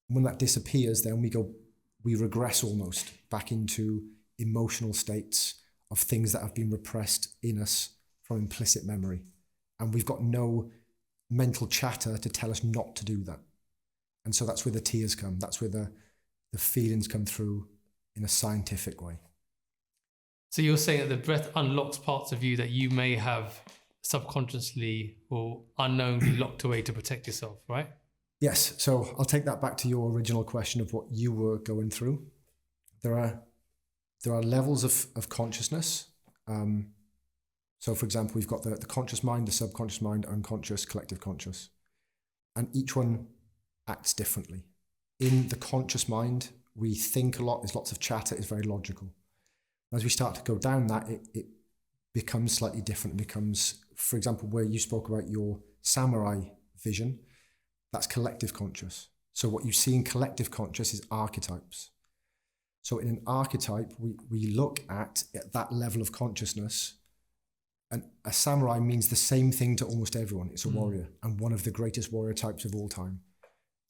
When that disappears, then we regress almost back into emotional states of things that have been repressed in us from implicit memory. And we've got no mental chatter to tell us not to do that. And so that's where the tears come. That's where the feelings come through in a scientific way. So you're saying that the breath unlocks parts of you that you may have subconsciously or unknowingly locked away to protect yourself, right? Yes. So I'll take that back to your original question of what you were going through. There are levels of consciousness. So for example, we've got the conscious mind, the subconscious mind, unconscious, collective conscious. And each one acts differently. In the conscious mind, we think a lot, there's lots of chatter, it's very logical. As we start to go down that, it becomes slightly different. It becomes, for example, where you spoke about your samurai vision, that's collective conscious. So what you see in collective conscious is archetypes. So in an archetype, we look at that level of consciousness, and a samurai means the same thing to almost everyone. It's a warrior, and one of the greatest warrior types of all time.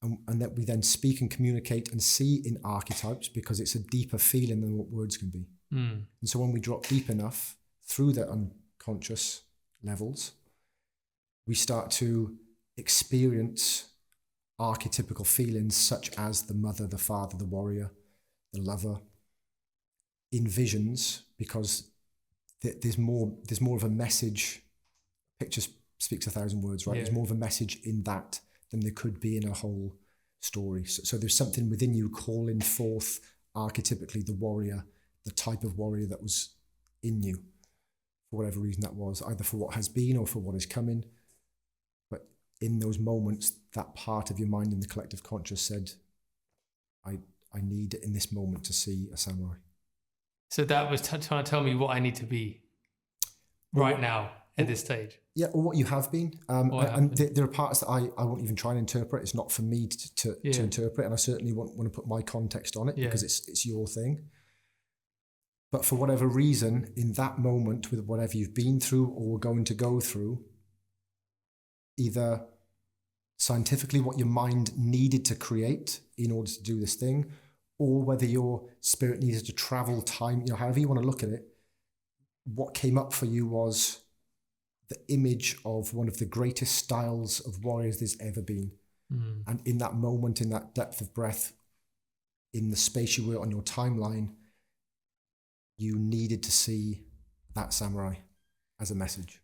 And that we then speak and communicate and see in archetypes because it's a deeper feeling than what words can be. And so when we drop deep enough through the unconscious levels, we start to experience archetypical feelings such as the mother, the father, the warrior, the lover, in visions, because there's more of a message. Picture speaks 1,000 words, right? Yeah. There's more of a message in that than there could be in a whole story. So there's something within you calling forth archetypically the warrior, the type of warrior that was in you, for whatever reason that was, either for what has been or for what is coming. in those moments, that part of your mind in the collective conscious said, I need in this moment to see a samurai. So that was trying to tell me what I need to be right now at this stage. Yeah, or what you have been. There are parts that I won't even try and interpret. It's not for me to interpret, and I certainly want to put my context on it because it's your thing. But for whatever reason, in that moment, with whatever you've been through or were going to go through, either scientifically what your mind needed to create in order to do this thing, or whether your spirit needed to travel time, however you want to look at it, what came up for you was the image of one of the greatest styles of warriors there's ever been. Mm. And in that moment, in that depth of breath, in the space you were on your timeline, you needed to see that samurai as a message.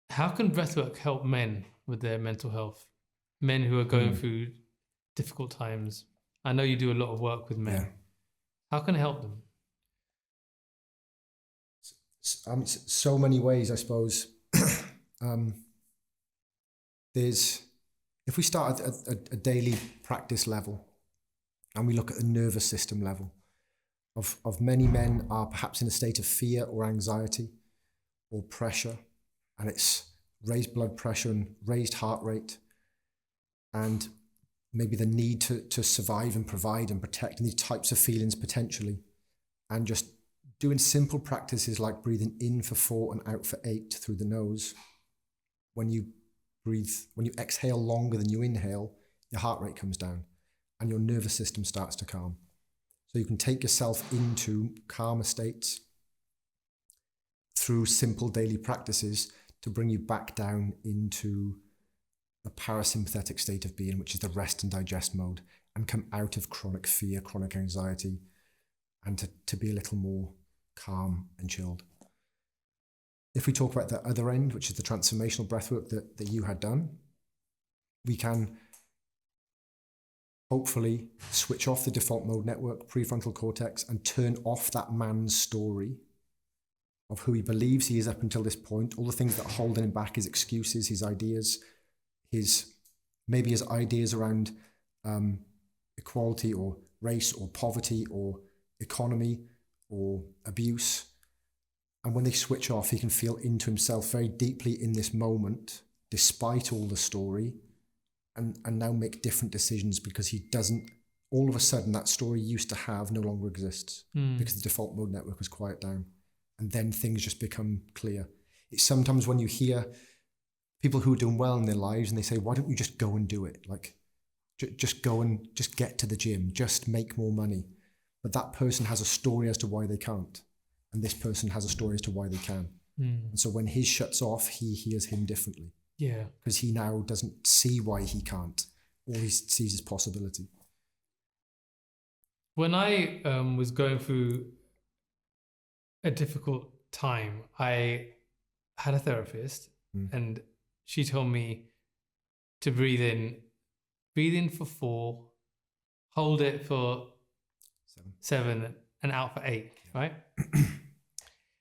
How can breathwork help men with their mental health? Men who are going through difficult times. I know you do a lot of work with men. Yeah. How can it help them? So many ways, I suppose. If we start at a daily practice level and we look at the nervous system level, of many men are perhaps in a state of fear or anxiety or pressure, and it's raised blood pressure and raised heart rate, and maybe the need to survive and provide and protect, and these types of feelings potentially, and just doing simple practices like breathing in for 4 and out for 8 through the nose. When you exhale longer than you inhale, your heart rate comes down and your nervous system starts to calm. So you can take yourself into calmer states through simple daily practices to bring you back down into the parasympathetic state of being, which is the rest and digest mode, and come out of chronic fear, chronic anxiety, and to be a little more calm and chilled. If we talk about the other end, which is the transformational breathwork that you had done, we can hopefully switch off the default mode network, prefrontal cortex, and turn off that man's story of who he believes he is up until this point, all the things that are holding him back, his excuses, his ideas, maybe his ideas around equality or race or poverty or economy or abuse. And when they switch off, he can feel into himself very deeply in this moment, despite all the story, and now make different decisions because he doesn't, all of a sudden that story he used to have no longer exists because the default mode network was quiet down. And then things just become clear. It's sometimes when you hear people who are doing well in their lives and they say, why don't you just go and do it? Like, just go and just get to the gym, just make more money. But that person has a story as to why they can't. And this person has a story as to why they can. And so when his shuts off, he hears him differently. Yeah. Because he now doesn't see why he can't. All he sees is possibility. When I was going through a difficult time, I had a therapist and she told me to breathe in for 4, hold it for 7 and out for 8, right?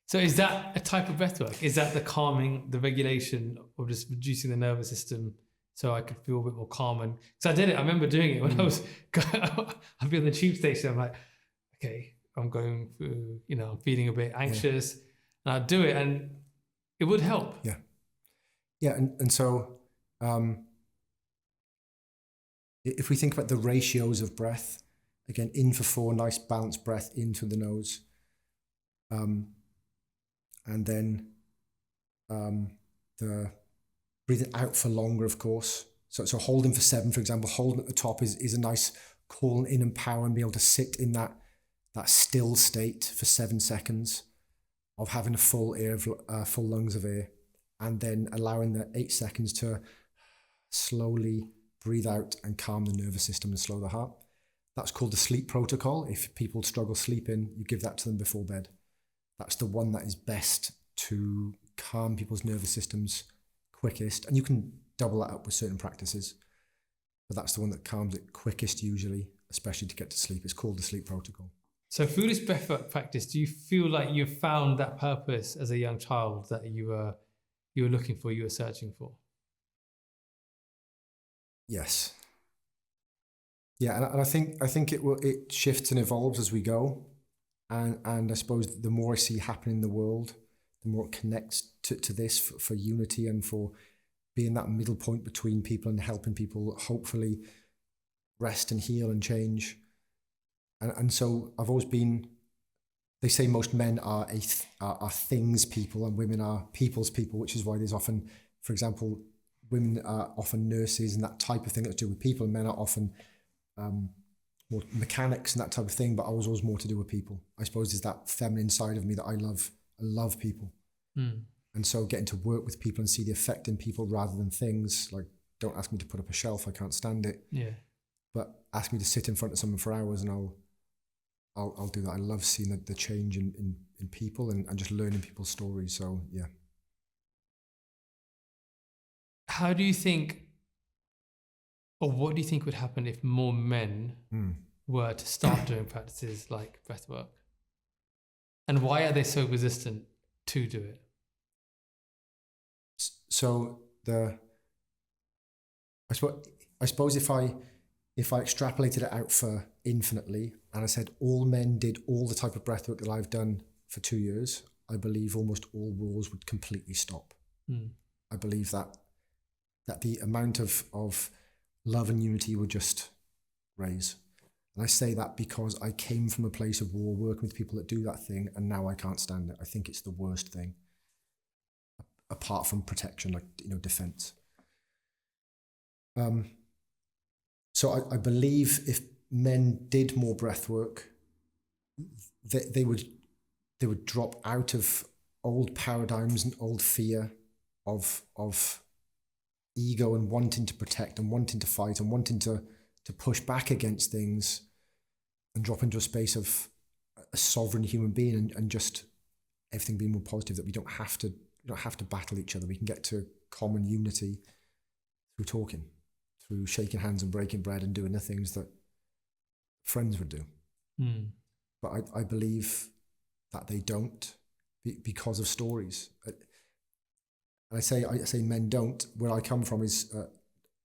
So is that a type of breathwork? Is that the calming, the regulation of just reducing the nervous system so I could feel a bit more calm? And because I did it, I remember doing it when I'd be on the tube station. I'm like, okay, I'm going through, I'm feeling a bit anxious, and I'd do it, and it would help. Yeah, yeah, and so if we think about the ratios of breath, again, in for 4, nice balanced breath in through the nose. And then the breathing out for longer, of course. So holding for 7, for example, holding at the top is a nice call in and power and be able to sit in that still state for 7 seconds of having a full lungs of air, and then allowing the 8 seconds to slowly breathe out and calm the nervous system and slow the heart. That's called the sleep protocol. If people struggle sleeping, you give that to them before bed. That's the one that is best to calm people's nervous systems quickest. And you can double that up with certain practices, but that's the one that calms it quickest usually, especially to get to sleep. It's called the sleep protocol. So through this breathwork practice, do you feel like you found that purpose as a young child that you were looking for, you were searching for? Yes. Yeah, and I think it shifts and evolves as we go, and I suppose the more I see happen in the world, the more it connects to this for unity and for being that middle point between people and helping people hopefully rest and heal and change. And so I've always been. They say most men are are things people and women are people's people, which is why there's often, for example, women are often nurses and that type of thing that's to do with people, and men are often more mechanics and that type of thing. But I was always more to do with people. I suppose there's that feminine side of me that I love people. And so getting to work with people and see the effect in people rather than things, like don't ask me to put up a shelf, I can't stand it. Yeah. But ask me to sit in front of someone for hours and I'll do that. I love seeing the change in people and just learning people's stories. So yeah. How do you think, or what do you think would happen if more men were to start doing practices like breathwork? And why are they so resistant to do it? So I suppose if I extrapolated it out for infinitely and I said all men did all the type of breathwork that I've done for 2 years, I believe almost all wars would completely stop. I believe that the amount of love and unity would just raise. And I say that because I came from a place of war, working with people that do that thing, and now I can't stand it. I think it's the worst thing, apart from protection, like, defense. So I believe if men did more breath work, they would drop out of old paradigms and old fear of ego and wanting to protect and wanting to fight and wanting to push back against things, and drop into a space of a sovereign human being and just everything being more positive, that we don't have to battle each other. We can get to common unity through talking, through shaking hands and breaking bread and doing the things that friends would do. But I believe that they don't because of stories. And I say men don't. Where I come from is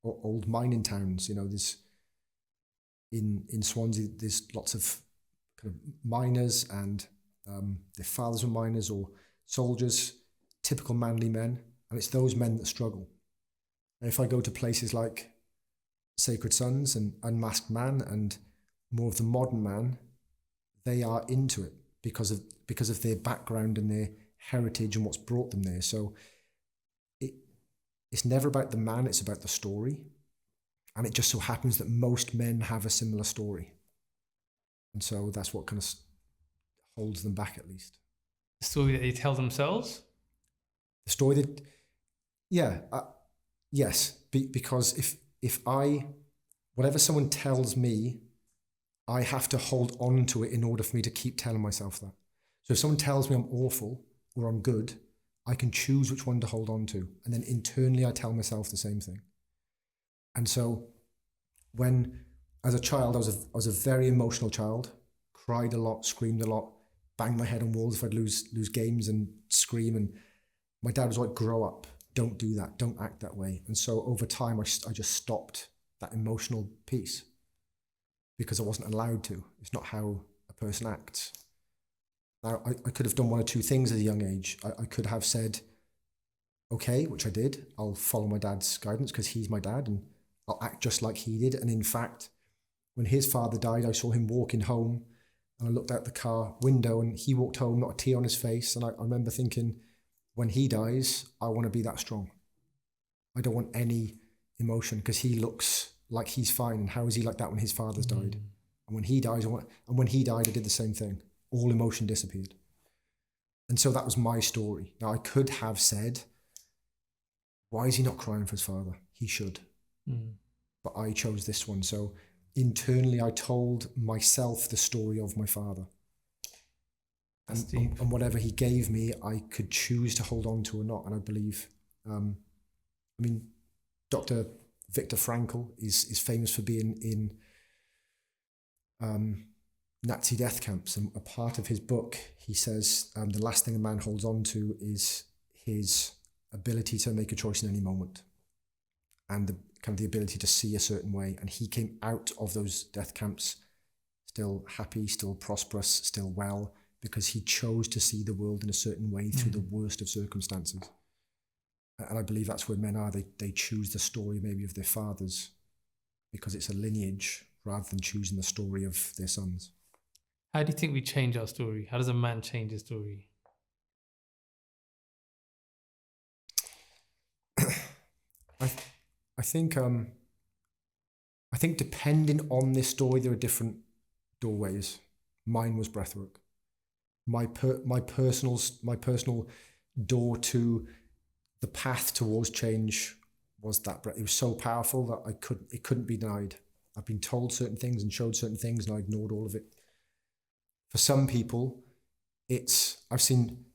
old mining towns. There's in Swansea, there's lots of kind of miners, and their fathers were miners or soldiers, typical manly men, and it's those men that struggle. And if I go to places like Sacred Sons and Unmasked Man and more of the modern man, they are into it because of their background and their heritage and what's brought them there. So it's never about the man, it's about the story. And it just so happens that most men have a similar story. And so that's what kind of holds them back, at least. The story that they tell themselves? The story that, yeah, yes, because if whatever someone tells me, I have to hold on to it in order for me to keep telling myself that. So if someone tells me I'm awful or I'm good, I can choose which one to hold on to. And then internally I tell myself the same thing. And so when, as a child, I was a very emotional child, cried a lot, screamed a lot, banged my head on walls if I'd lose games and scream. And my dad was like, grow up, don't do that, don't act that way. And so over time, I just stopped that emotional piece because I wasn't allowed to. It's not how a person acts. Now, I could have done one or two things at a young age. I could have said, okay, which I did, I'll follow my dad's guidance because he's my dad and I'll act just like he did. And in fact, when his father died, I saw him walking home and I looked out the car window and he walked home, not a tear on his face. And I remember thinking, when he dies, I want to be that strong. I don't want any emotion because he looks like he's fine. And how is he like that when his father's died? And when he dies, I did the same thing. All emotion disappeared. And so that was my story. Now I could have said, why is he not crying for his father? He should. But I chose this one. So internally, I told myself the story of my father. And whatever he gave me, I could choose to hold on to or not. And I believe, Dr. Viktor Frankl is famous for being in Nazi death camps. And a part of his book, he says, the last thing a man holds on to is his ability to make a choice in any moment. and the kind of the ability to see a certain way. And he came out of those death camps still happy, still prosperous, still well, because he chose to see the world in a certain way through the worst of circumstances. And I believe that's where men are. They choose the story maybe of their fathers because it's a lineage rather than choosing the story of their sons. How do you think we change our story? How does a man change his story? I think depending on this story, there are different doorways. Mine was breathwork. My personal door to the path towards change was that breath. It was so powerful that it couldn't be denied. I've been told certain things and showed certain things, and I ignored all of it. For some people, I've seen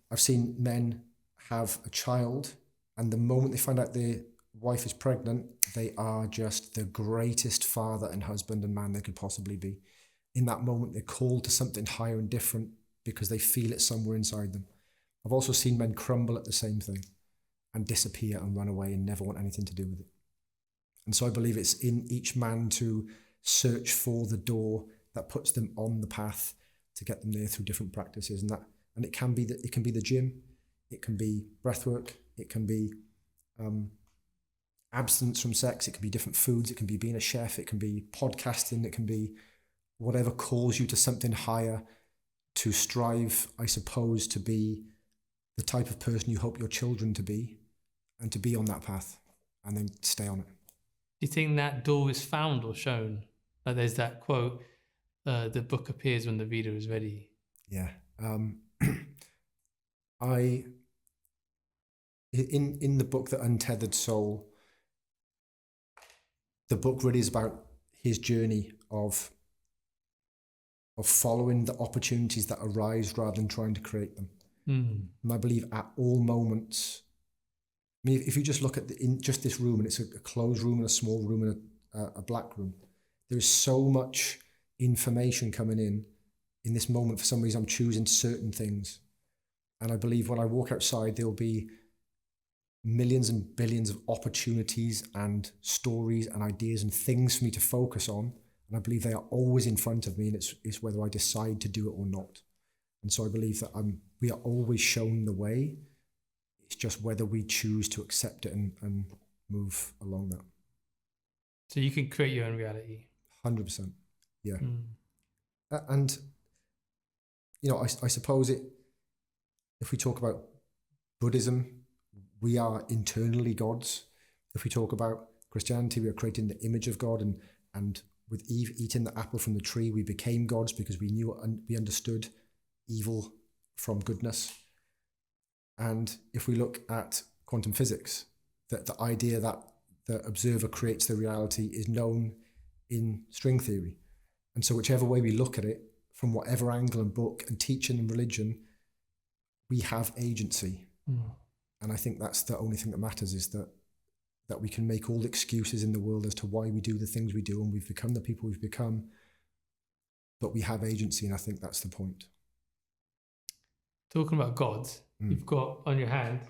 men have a child, and the moment they find out their wife is pregnant, they are just the greatest father and husband and man they could possibly be. In that moment, they're called to something higher and different because they feel it somewhere inside them. I've also seen men crumble at the same thing and disappear and run away and never want anything to do with it. And so I believe it's in each man to search for the door that puts them on the path to get them there through different practices. And it can be the gym, it can be breathwork, it can be abstinence from sex, it can be different foods, it can be being a chef, it can be podcasting, it can be whatever calls you to something higher, to strive, I suppose, to be the type of person you hope your children to be, and to be on that path and then stay on it. Do you think that door is found or shown? Like there's that quote, the book appears when the reader is ready. Yeah. In the book, The Untethered Soul, the book really is about his journey of following the opportunities that arise rather than trying to create them. And I believe at all moments, I mean, if you just look at in just this room, and it's a closed room and a small room and a black room, there is so much information coming in this moment. For some reason, I'm choosing certain things. And I believe when I walk outside, there'll be millions and billions of opportunities and stories and ideas and things for me to focus on. And I believe they are always in front of me, and it's whether I decide to do it or not. And so I believe that we are always shown the way. It's just whether we choose to accept it and move along that. So you can create your own reality. 100%. Yeah. And, you know, I suppose if we talk about Buddhism, we are internally gods. If we talk about Christianity, we are creating the image of God, and with Eve eating the apple from the tree, we became gods because we knew and we understood evil from goodness. And if we look at quantum physics, that the idea that the observer creates the reality is known in string theory. And so whichever way we look at it, from whatever angle and book and teaching and religion, we have agency. And I think that's the only thing that matters, is that we can make all the excuses in the world as to why we do the things we do, and we've become the people we've become, but we have agency, and I think that's the point. Talking about gods, you've got on your hand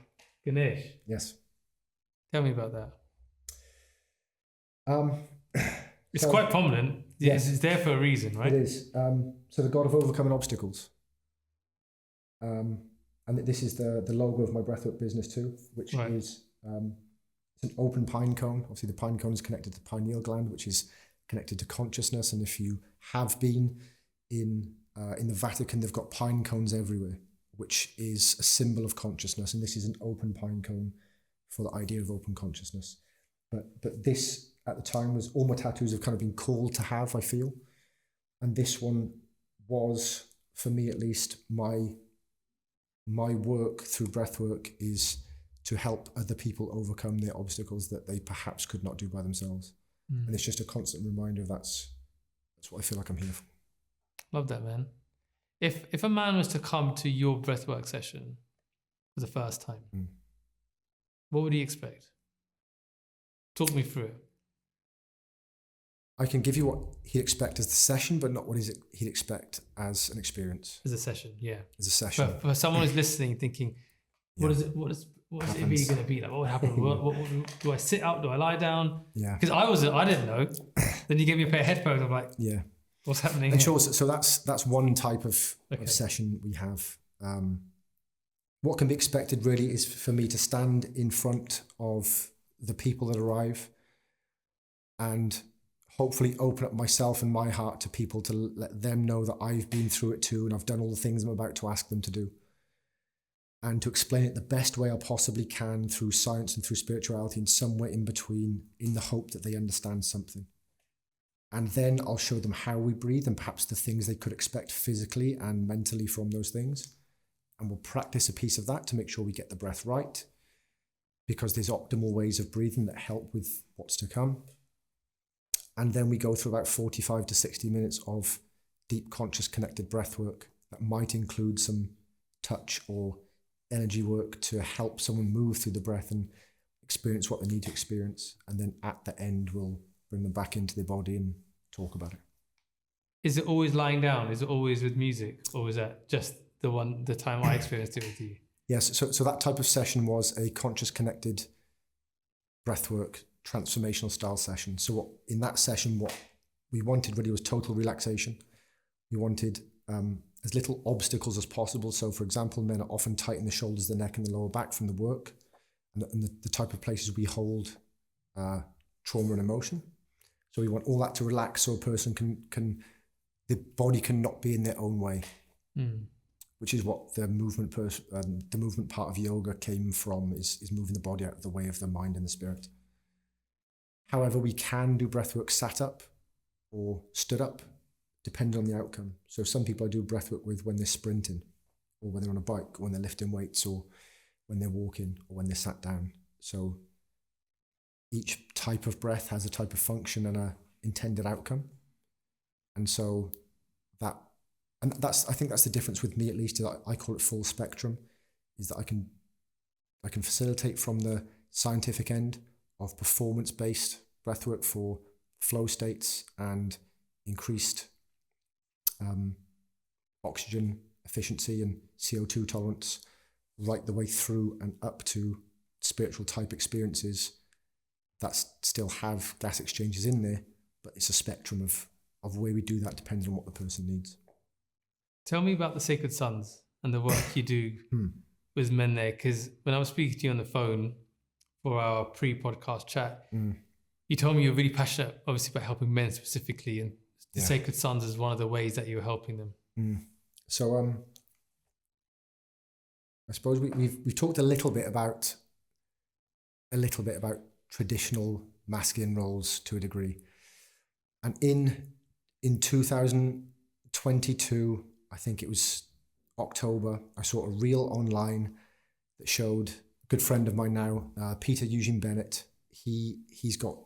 Ganesh. Yes. Tell me about that. It's quite prominent. Yes. It's there for a reason, right? It is. So the god of overcoming obstacles. And this is the logo of my breathwork business too, which is it's an open pine cone. Obviously, the pine cone is connected to the pineal gland, which is connected to consciousness. And if you have been in the Vatican, they've got pine cones everywhere, which is a symbol of consciousness. And this is an open pine cone for the idea of open consciousness. But this, at the time, was all my tattoos have kind of been called to have, I feel. And this one was, for me at least, my work through breathwork is to help other people overcome their obstacles that they perhaps could not do by themselves. And it's just a constant reminder of that's what I feel like I'm here for. Love that, man. If a man was to come to your breathwork session for the first time, what would he expect? Talk me through it. I can give you what he'd expect as the session, but not what he'd expect as an experience. As a session, yeah. As a session. For someone who's listening, thinking, what is it? is it really going to be like? What would happen? What, do I sit up? Do I lie down? Yeah. Because I didn't know. Then you give me a pair of headphones. I'm like, yeah. What's happening? And sure, so that's one type of session we have. What can be expected really is for me to stand in front of the people that arrive and hopefully open up myself and my heart to people to let them know that I've been through it too and I've done all the things I'm about to ask them to do. And to explain it the best way I possibly can through science and through spirituality and somewhere in between, in the hope that they understand something. And then I'll show them how we breathe and perhaps the things they could expect physically and mentally from those things. And we'll practice a piece of that to make sure we get the breath right, because there's optimal ways of breathing that help with what's to come. And then we go through about 45 to 60 minutes of deep conscious connected breath work that might include some touch or energy work to help someone move through the breath and experience what they need to experience. And then at the end, we'll bring them back into their body and talk about it. Is it always lying down? Is it always with music? Or is that just the time I experienced it with you? Yes, so that type of session was a conscious connected breathwork transformational style session. So in that session, what we wanted really was total relaxation. We wanted as little obstacles as possible. So for example, men are often tight in the shoulders, the neck and the lower back from the work and the type of places we hold trauma and emotion. So we want all that to relax so a person the body can not be in their own way, which is what the movement part of yoga came from, is moving the body out of the way of the mind and the spirit. However, we can do breathwork sat up or stood up, depending on the outcome. So some people I do breathwork with when they're sprinting, or when they're on a bike, or when they're lifting weights, or when they're walking, or when they're sat down. So each type of breath has a type of function and a intended outcome. And so I think that's the difference with me, at least. I call it full spectrum, is that I can facilitate from the scientific end of performance-based breathwork for flow states and increased oxygen efficiency and CO2 tolerance, right the way through and up to spiritual type experiences that still have gas exchanges in there, but it's a spectrum of where we do that depending on what the person needs. Tell me about the Sacred Sons and the work you do with men there, because when I was speaking to you on the phone for our pre-podcast chat, you told me you're really passionate, obviously, about helping men specifically, and the Sacred Sons is one of the ways that you're helping them. So I suppose we've talked a little bit about traditional masculine roles to a degree, and in 2022, I think it was October, I saw a reel online that showed a good friend of mine now, Peter Eugene Bennett. He's got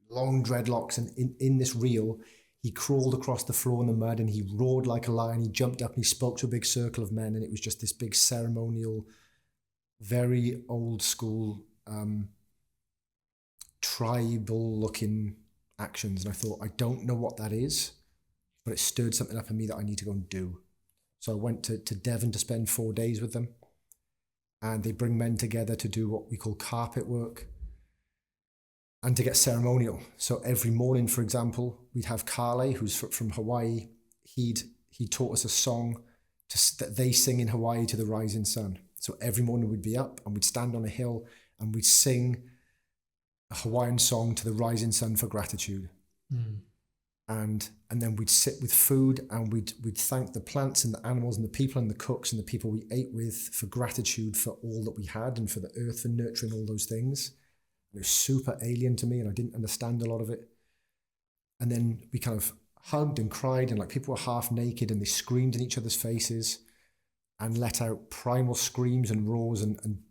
long dreadlocks, and in this reel, he crawled across the floor in the mud and he roared like a lion. He jumped up and he spoke to a big circle of men, and it was just this big ceremonial, very old school, tribal looking actions. And I thought, I don't know what that is, but it stirred something up in me that I need to go and do. So I went to Devon to spend 4 days with them, and they bring men together to do what we call carpet work and to get ceremonial. So every morning, for example, we'd have Kale, who's from Hawaii. He taught us a song that they sing in Hawaii to the rising sun. So every morning we'd be up and we'd stand on a hill and we'd sing a Hawaiian song to the rising sun for gratitude. And then we'd sit with food and we'd thank the plants and the animals and the people and the cooks and the people we ate with for gratitude for all that we had and for the earth for nurturing all those things. It was super alien to me and I didn't understand a lot of it. And then we kind of hugged and cried, and like people were half naked and they screamed in each other's faces and let out primal screams and roars and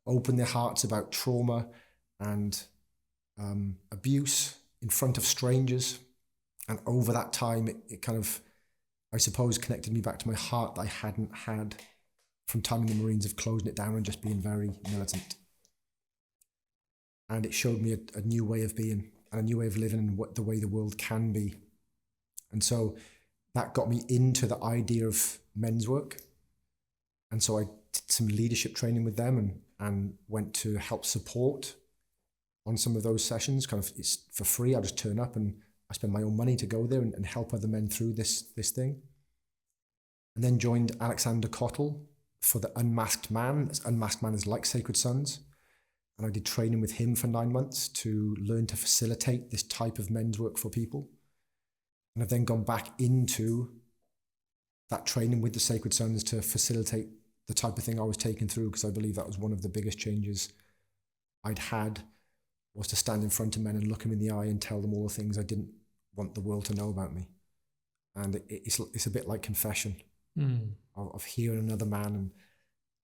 opened their hearts about trauma and abuse in front of strangers. And over that time, it kind of, I suppose, connected me back to my heart that I hadn't had from time in the Marines, of closing it down and just being very militant. And it showed me a new way of being and a new way of living and the way the world can be. And so that got me into the idea of men's work. And so I did some leadership training with them and went to help support on some of those sessions. Kind of, it's for free. I just turn up and I spend my own money to go there and help other men through this thing. And then joined Alexander Cottle for the Unmasked Man. Unmasked Man is like Sacred Sons. And I did training with him for 9 months to learn to facilitate this type of men's work for people. And I've then gone back into that training with the Sacred Sons to facilitate the type of thing I was taking through, because I believe that was one of the biggest changes I'd had, was to stand in front of men and look them in the eye and tell them all the things I didn't want the world to know about me. And it's a bit like confession of hearing another man and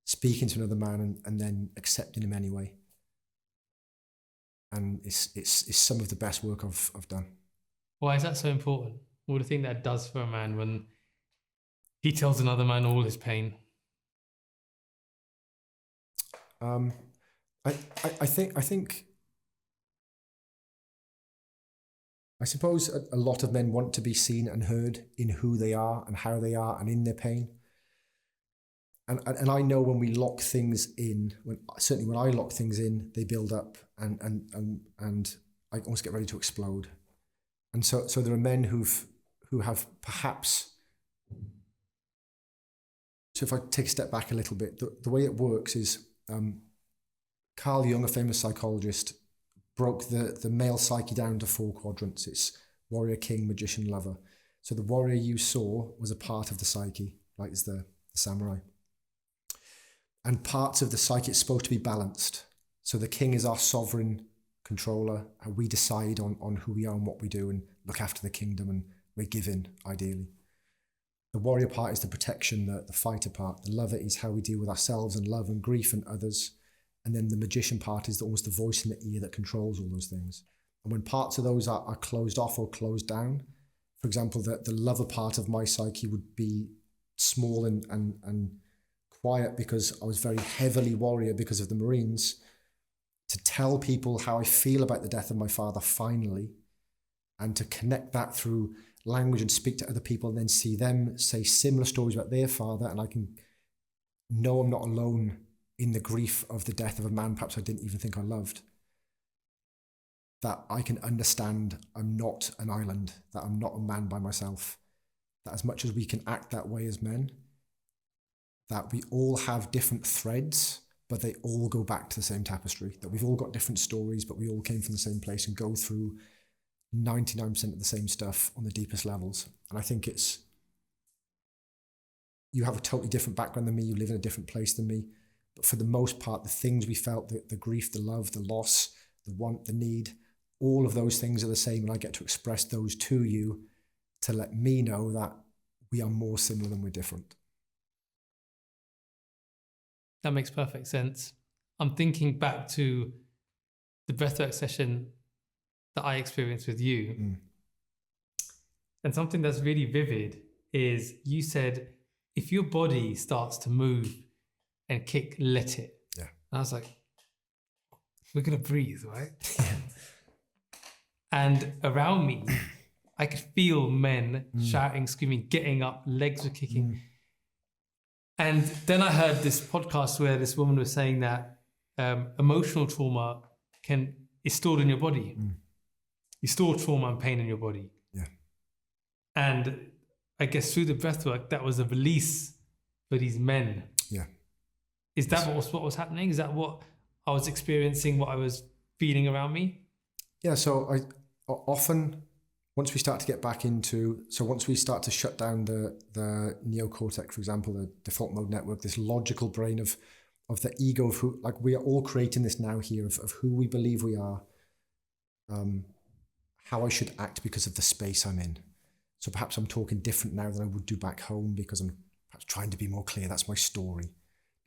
speaking to another man and then accepting him anyway. And it's some of the best work I've done. Why is that so important? What do you think that does for a man when he tells another man all his pain? I suppose a lot of men want to be seen and heard in who they are and how they are and in their pain. And I know when we lock things in, certainly when I lock things in, they build up and I almost get ready to explode. And so there are men who have perhaps. So if I take a step back a little bit, the way it works is Carl Jung, a famous psychologist, broke the male psyche down to 4 quadrants. It's warrior, king, magician, lover. So the warrior you saw was a part of the psyche, like as the samurai. And parts of the psyche, it's supposed to be balanced. So the king is our sovereign controller, and we decide on who we are and what we do and look after the kingdom, and we're given, ideally. The warrior part is the protection, the fighter part. The lover is how we deal with ourselves and love and grief and others. And then the magician part is almost the voice in the ear that controls all those things. And when parts of those are closed off or closed down, for example, the lover part of my psyche would be small and quiet because I was very heavily warrior because of the Marines. To tell people how I feel about the death of my father finally, and to connect that through language and speak to other people and then see them say similar stories about their father, and I can know I'm not alone in the grief of the death of a man perhaps I didn't even think I loved. That I can understand I'm not an island, that I'm not a man by myself, that as much as we can act that way as men, that we all have different threads, but they all go back to the same tapestry, that we've all got different stories, but we all came from the same place and go through 99% of the same stuff on the deepest levels. And I think you have a totally different background than me, you live in a different place than me, but for the most part, the things we felt, the grief, the love, the loss, the want, the need, all of those things are the same, and I get to express those to you to let me know that we are more similar than we're different. That makes perfect sense. I'm thinking back to the breathwork session that I experienced with you. And something that's really vivid is you said, if your body starts to move and kick, let it. Yeah. And I was like, we're going to breathe, right? And around me, I could feel men shouting, screaming, getting up, legs were kicking. And then I heard this podcast where this woman was saying that emotional trauma is stored in your body. You store trauma and pain in your body. Yeah. And I guess through the breathwork, that was a release for these men. Yeah. Is that what was happening? Is that what I was experiencing, what I was feeling around me? Yeah, so I often, once we start to get back into, so once we start to shut down the neocortex, for example, the default mode network, this logical brain of the ego of who, like we are all creating this now here of who we believe we are, how I should act because of the space I'm in. So perhaps I'm talking different now than I would do back home because I'm perhaps trying to be more clear. That's my story.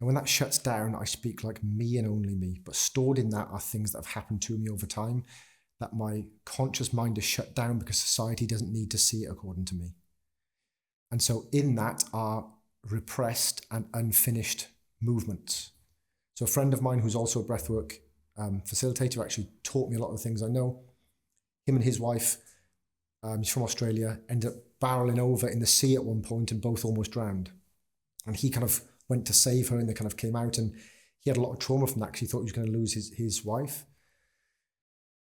And when that shuts down, I speak like me and only me. But stored in that are things that have happened to me over time that my conscious mind is shut down because society doesn't need to see it according to me. And so in that are repressed and unfinished movements. So a friend of mine who's also a breathwork facilitator actually taught me a lot of the things I know. Him and his wife, he's from Australia, ended up barreling over in the sea at one point and both almost drowned. And he kind of went to save her and they kind of came out, and he had a lot of trauma from that because he thought he was going to lose his wife.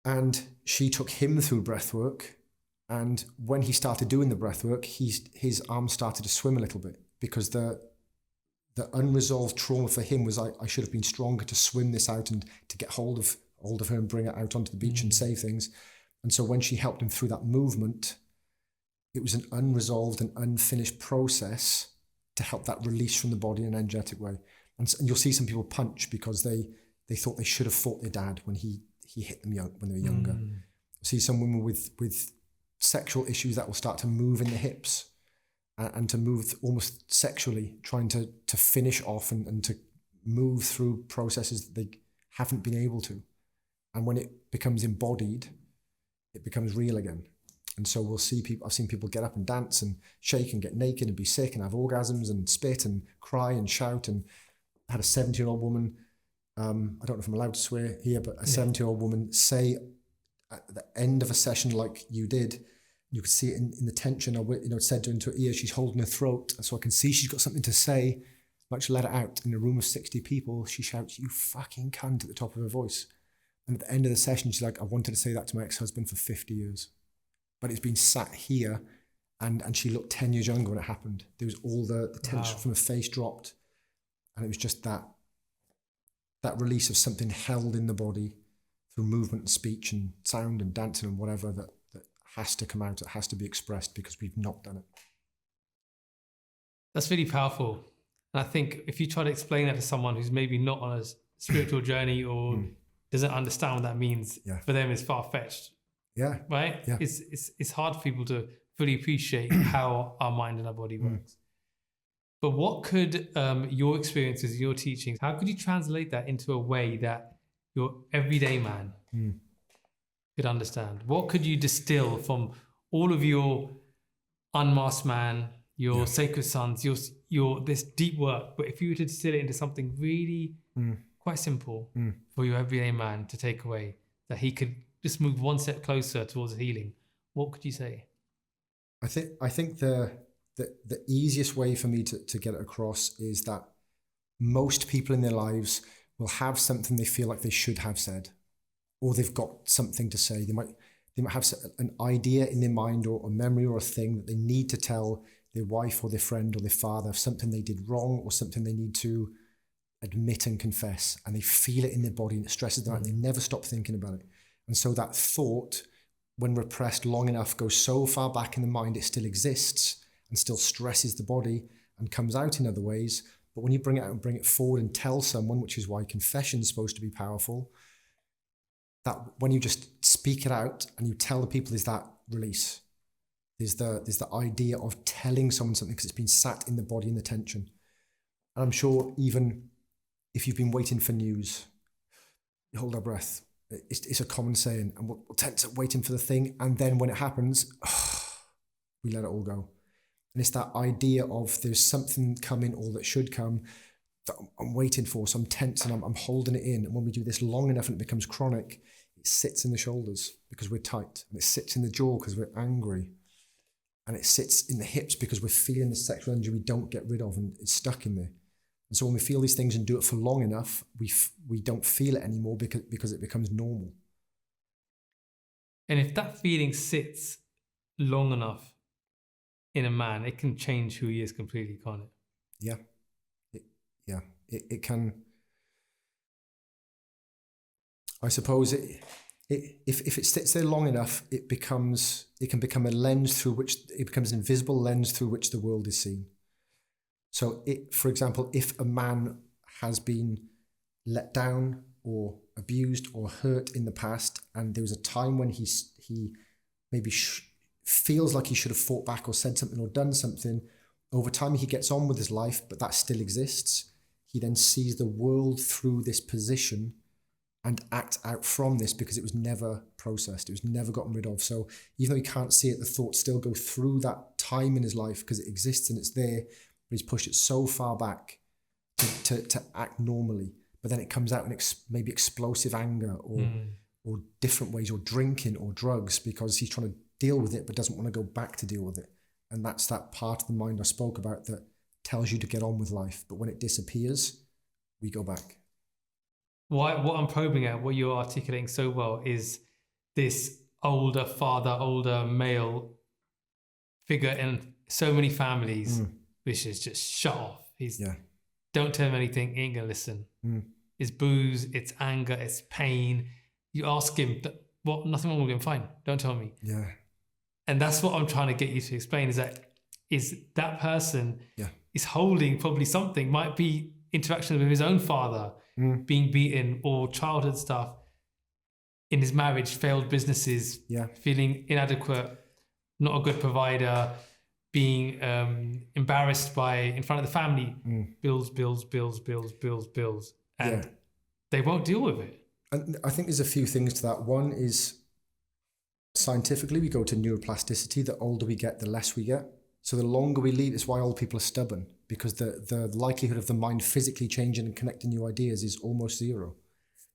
And she took him through breathwork. And when he started doing the breathwork, his arms started to swim a little bit because the unresolved trauma for him was I should have been stronger to swim this out and to get hold of her and bring her out onto the beach and save things. And so when she helped him through that movement, it was an unresolved and unfinished process to help that release from the body in an energetic way. And you'll see some people punch because they thought they should have fought their dad when he hit them when they were younger. You'll see some women with sexual issues that will start to move in the hips and to move almost sexually, trying to finish off and to move through processes that they haven't been able to. And when it becomes embodied, it becomes real again. And so we'll see people, I've seen people get up and dance and shake and get naked and be sick and have orgasms and spit and cry and shout. And I had a 70-year-old woman, I don't know if I'm allowed to swear here, but a 70-year-old woman say at the end of a session like you did, you could see it in the tension. It said into her ear, she's holding her throat, so I can see she's got something to say. Much let it out. In a room of 60 people, she shouts, "You fucking cunt," at the top of her voice. And at the end of the session, she's like, "I wanted to say that to my ex-husband for 50 years. But it's been sat here," and she looked 10 years younger when it happened. There was all the tension from her face dropped. And it was just that release of something held in the body through movement and speech and sound and dancing and whatever that has to come out, it has to be expressed because we've not done it. That's really powerful. And I think if you try to explain that to someone who's maybe not on a spiritual journey or doesn't understand what that means, for them it's far-fetched. Yeah. Right? Yeah. It's hard for people to fully appreciate how our mind and our body works. But what could your experiences, your teachings, how could you translate that into a way that your everyday man could understand? What could you distill from all of your unmasked man, your sacred sons, your this deep work, but if you were to distill it into something really quite simple for your everyday man to take away, that he could just move one step closer towards healing, what could you say? I think the easiest way for me to get it across is that most people in their lives will have something they feel like they should have said, or they've got something to say. They might have an idea in their mind or a memory or a thing that they need to tell their wife or their friend or their father of something they did wrong or something they need to admit and confess, and they feel it in their body and it stresses them out and they never stop thinking about it. And so that thought, when repressed long enough, goes so far back in the mind it still exists and still stresses the body and comes out in other ways. But when you bring it out and bring it forward and tell someone, which is why confession is supposed to be powerful, that when you just speak it out and you tell the people, there's that release. There's the idea of telling someone something because it's been sat in the body in the tension. And I'm sure even if you've been waiting for news, you hold our breath. It's a common saying, and we'll tense up waiting for the thing, and then when it happens, we let it all go. And it's that idea of there's something coming or that should come that I'm waiting for, so I'm tense and I'm holding it in. And when we do this long enough and it becomes chronic, it sits in the shoulders because we're tight, and it sits in the jaw because we're angry, and it sits in the hips because we're feeling the sexual energy we don't get rid of, and it's stuck in there. And so when we feel these things and do it for long enough, we don't feel it anymore because it becomes normal. And if that feeling sits long enough in a man, it can change who he is completely, can't it? Yeah. It can. I suppose if it sits there long enough, it can become a lens through which it becomes an invisible lens through which the world is seen. So, for example, if a man has been let down or abused or hurt in the past, and there was a time when he maybe feels like he should have fought back or said something or done something, over time he gets on with his life, but that still exists. He then sees the world through this position and acts out from this because it was never processed. It was never gotten rid of. So even though he can't see it, the thoughts still go through that time in his life because it exists and it's there. But he's pushed it so far back to act normally. But then it comes out in maybe explosive anger or different ways, or drinking or drugs, because he's trying to deal with it but doesn't want to go back to deal with it. And that's that part of the mind I spoke about that tells you to get on with life. But when it disappears, we go back. What I'm probing at, what you're articulating so well, is this older father, older male figure in so many families, which is just shut off. Don't tell him anything, he ain't gonna listen. It's booze, it's anger, it's pain. You ask him, what? Nothing wrong with him, fine, don't tell me. Yeah. And that's what I'm trying to get you to explain, is that person is holding probably something, might be interaction with his own father, being beaten, or childhood stuff in his marriage, failed businesses, feeling inadequate, not a good provider, being embarrassed in front of the family, bills. And they won't deal with it. And I think there's a few things to that. One is, scientifically, we go to neuroplasticity. The older we get, the less we get. So the longer we lead, it's why old people are stubborn, because the likelihood of the mind physically changing and connecting new ideas is almost zero.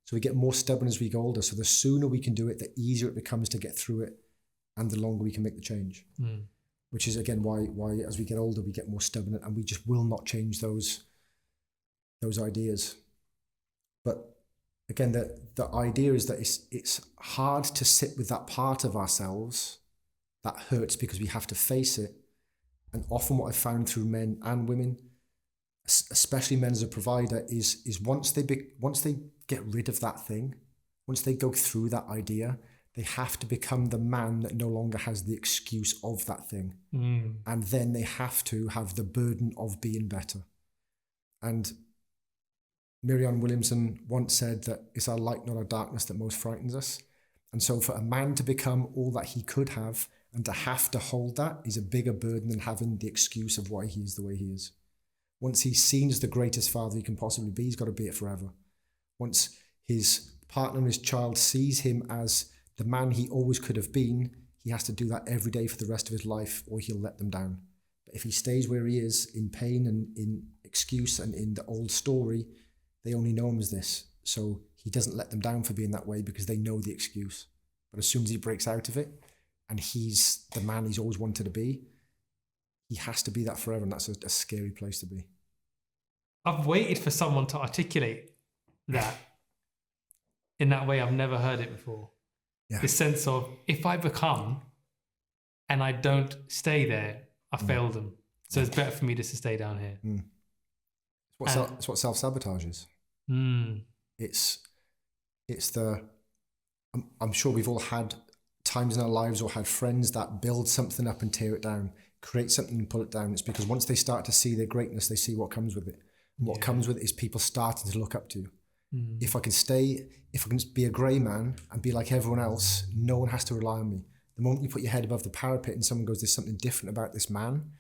So we get more stubborn as we get older. So the sooner we can do it, the easier it becomes to get through it, and the longer we can make the change. Which is, again, why as we get older, we get more stubborn, and we just will not change those ideas. But again, the idea is that it's hard to sit with that part of ourselves that hurts, because we have to face it. And often what I've found through men and women, especially men as a provider, is once they get rid of that thing, once they go through that idea, they have to become the man that no longer has the excuse of that thing. And then they have to have the burden of being better. And Marianne Williamson once said that it's our light, not our darkness, that most frightens us. And so for a man to become all that he could have, and to have to hold that, is a bigger burden than having the excuse of why he is the way he is. Once he's seen as the greatest father he can possibly be, he's got to be it forever. Once his partner and his child sees him as the man he always could have been, he has to do that every day for the rest of his life, or he'll let them down. But if he stays where he is, in pain and in excuse and in the old story, they only know him as this. So he doesn't let them down for being that way, because they know the excuse. But as soon as he breaks out of it, and he's the man he's always wanted to be, he has to be that forever, and that's a scary place to be. I've waited for someone to articulate that in that way. I've never heard it before. The sense of, if I become and I don't stay there, I failed them. So it's better for me just to stay down here. It's what self-sabotage is. I'm sure we've all had times in our lives, or had friends that build something up and tear it down, create something and pull it down. It's because once they start to see their greatness, they see what comes with it. And what comes with it is people starting to look up to you. If I can be a grey man and be like everyone else, no one has to rely on me. The moment you put your head above the parapet and someone goes, there's something different about this man,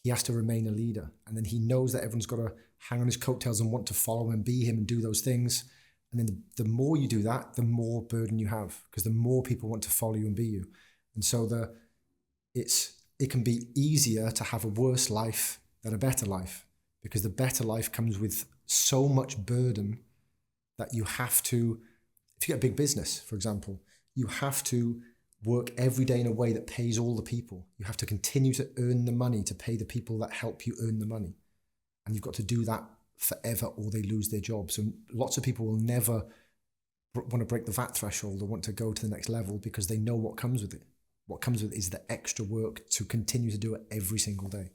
he has to remain a leader. And then he knows that everyone's got to hang on his coattails and want to follow him and be him and do those things. And then the more you do that, the more burden you have, because the more people want to follow you and be you. And so it can be easier to have a worse life than a better life, because the better life comes with so much burden that you have to, if you get a big business, for example, you have to work every day in a way that pays all the people. You have to continue to earn the money to pay the people that help you earn the money. And you've got to do that forever, or they lose their job. So lots of people will never want to break the VAT threshold or want to go to the next level, because they know what comes with it. What comes with it is the extra work to continue to do it every single day.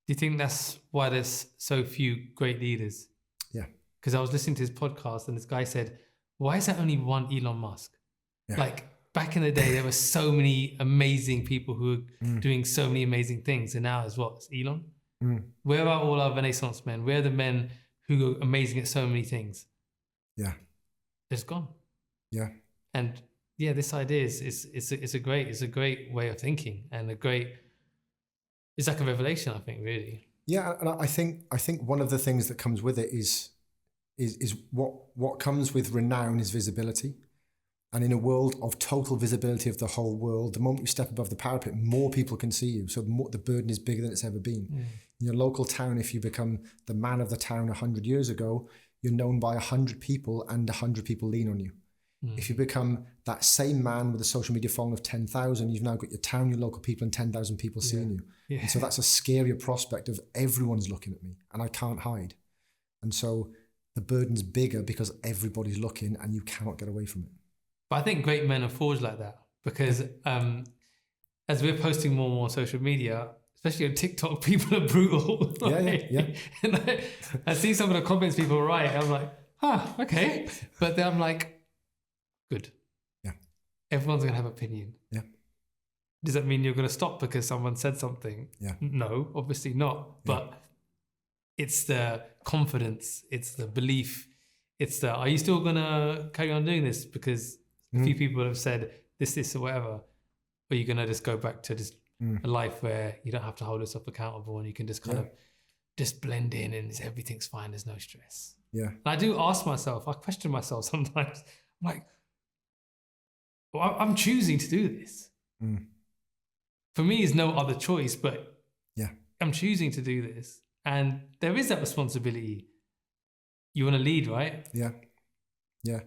Do you think that's why there's so few great leaders? Yeah. Because I was listening to his podcast and this guy said, why is there only one Elon Musk? Yeah. Like, back in the day, there were so many amazing people who were doing so many amazing things. And now it's what? It's Elon? Where are all our Renaissance men? Where are the men who are amazing at so many things? Yeah. They're just gone. Yeah. And yeah, this idea is a great way of thinking, and it's like a revelation, I think, really. Yeah, and I think one of the things that comes with it is what comes with renown is visibility. And in a world of total visibility of the whole world, the moment you step above the parapet, more people can see you. So the burden is bigger than it's ever been. In your local town, if you become the man of the town 100 years ago, you're known by 100 people, and 100 people lean on you. If you become that same man with a social media following of 10,000, you've now got your town, your local people, and 10,000 people seeing you. Yeah. And so that's a scarier prospect of everyone's looking at me and I can't hide. And so the burden's bigger because everybody's looking and you cannot get away from it. But I think great men are forged like that because as we're posting more and more on social media, especially on TikTok, people are brutal. Yeah. And I see some of the comments people write, I'm like, okay. But then I'm like, good. Yeah. Everyone's going to have opinion. Yeah. Does that mean you're going to stop because someone said something? Yeah. No, obviously not. But it's the confidence, it's the belief, it's the, are you still going to carry on doing this? Because a few people have said this, or whatever. Or are you going to just go back to just a life where you don't have to hold yourself accountable and you can just kind of just blend in and everything's fine, there's no stress. Yeah. And I do ask myself, I question myself sometimes. I'm like, well, I'm choosing to do this. For me, is no other choice, but I'm choosing to do this. And there is that responsibility. You want to lead, right? Yeah. Yeah.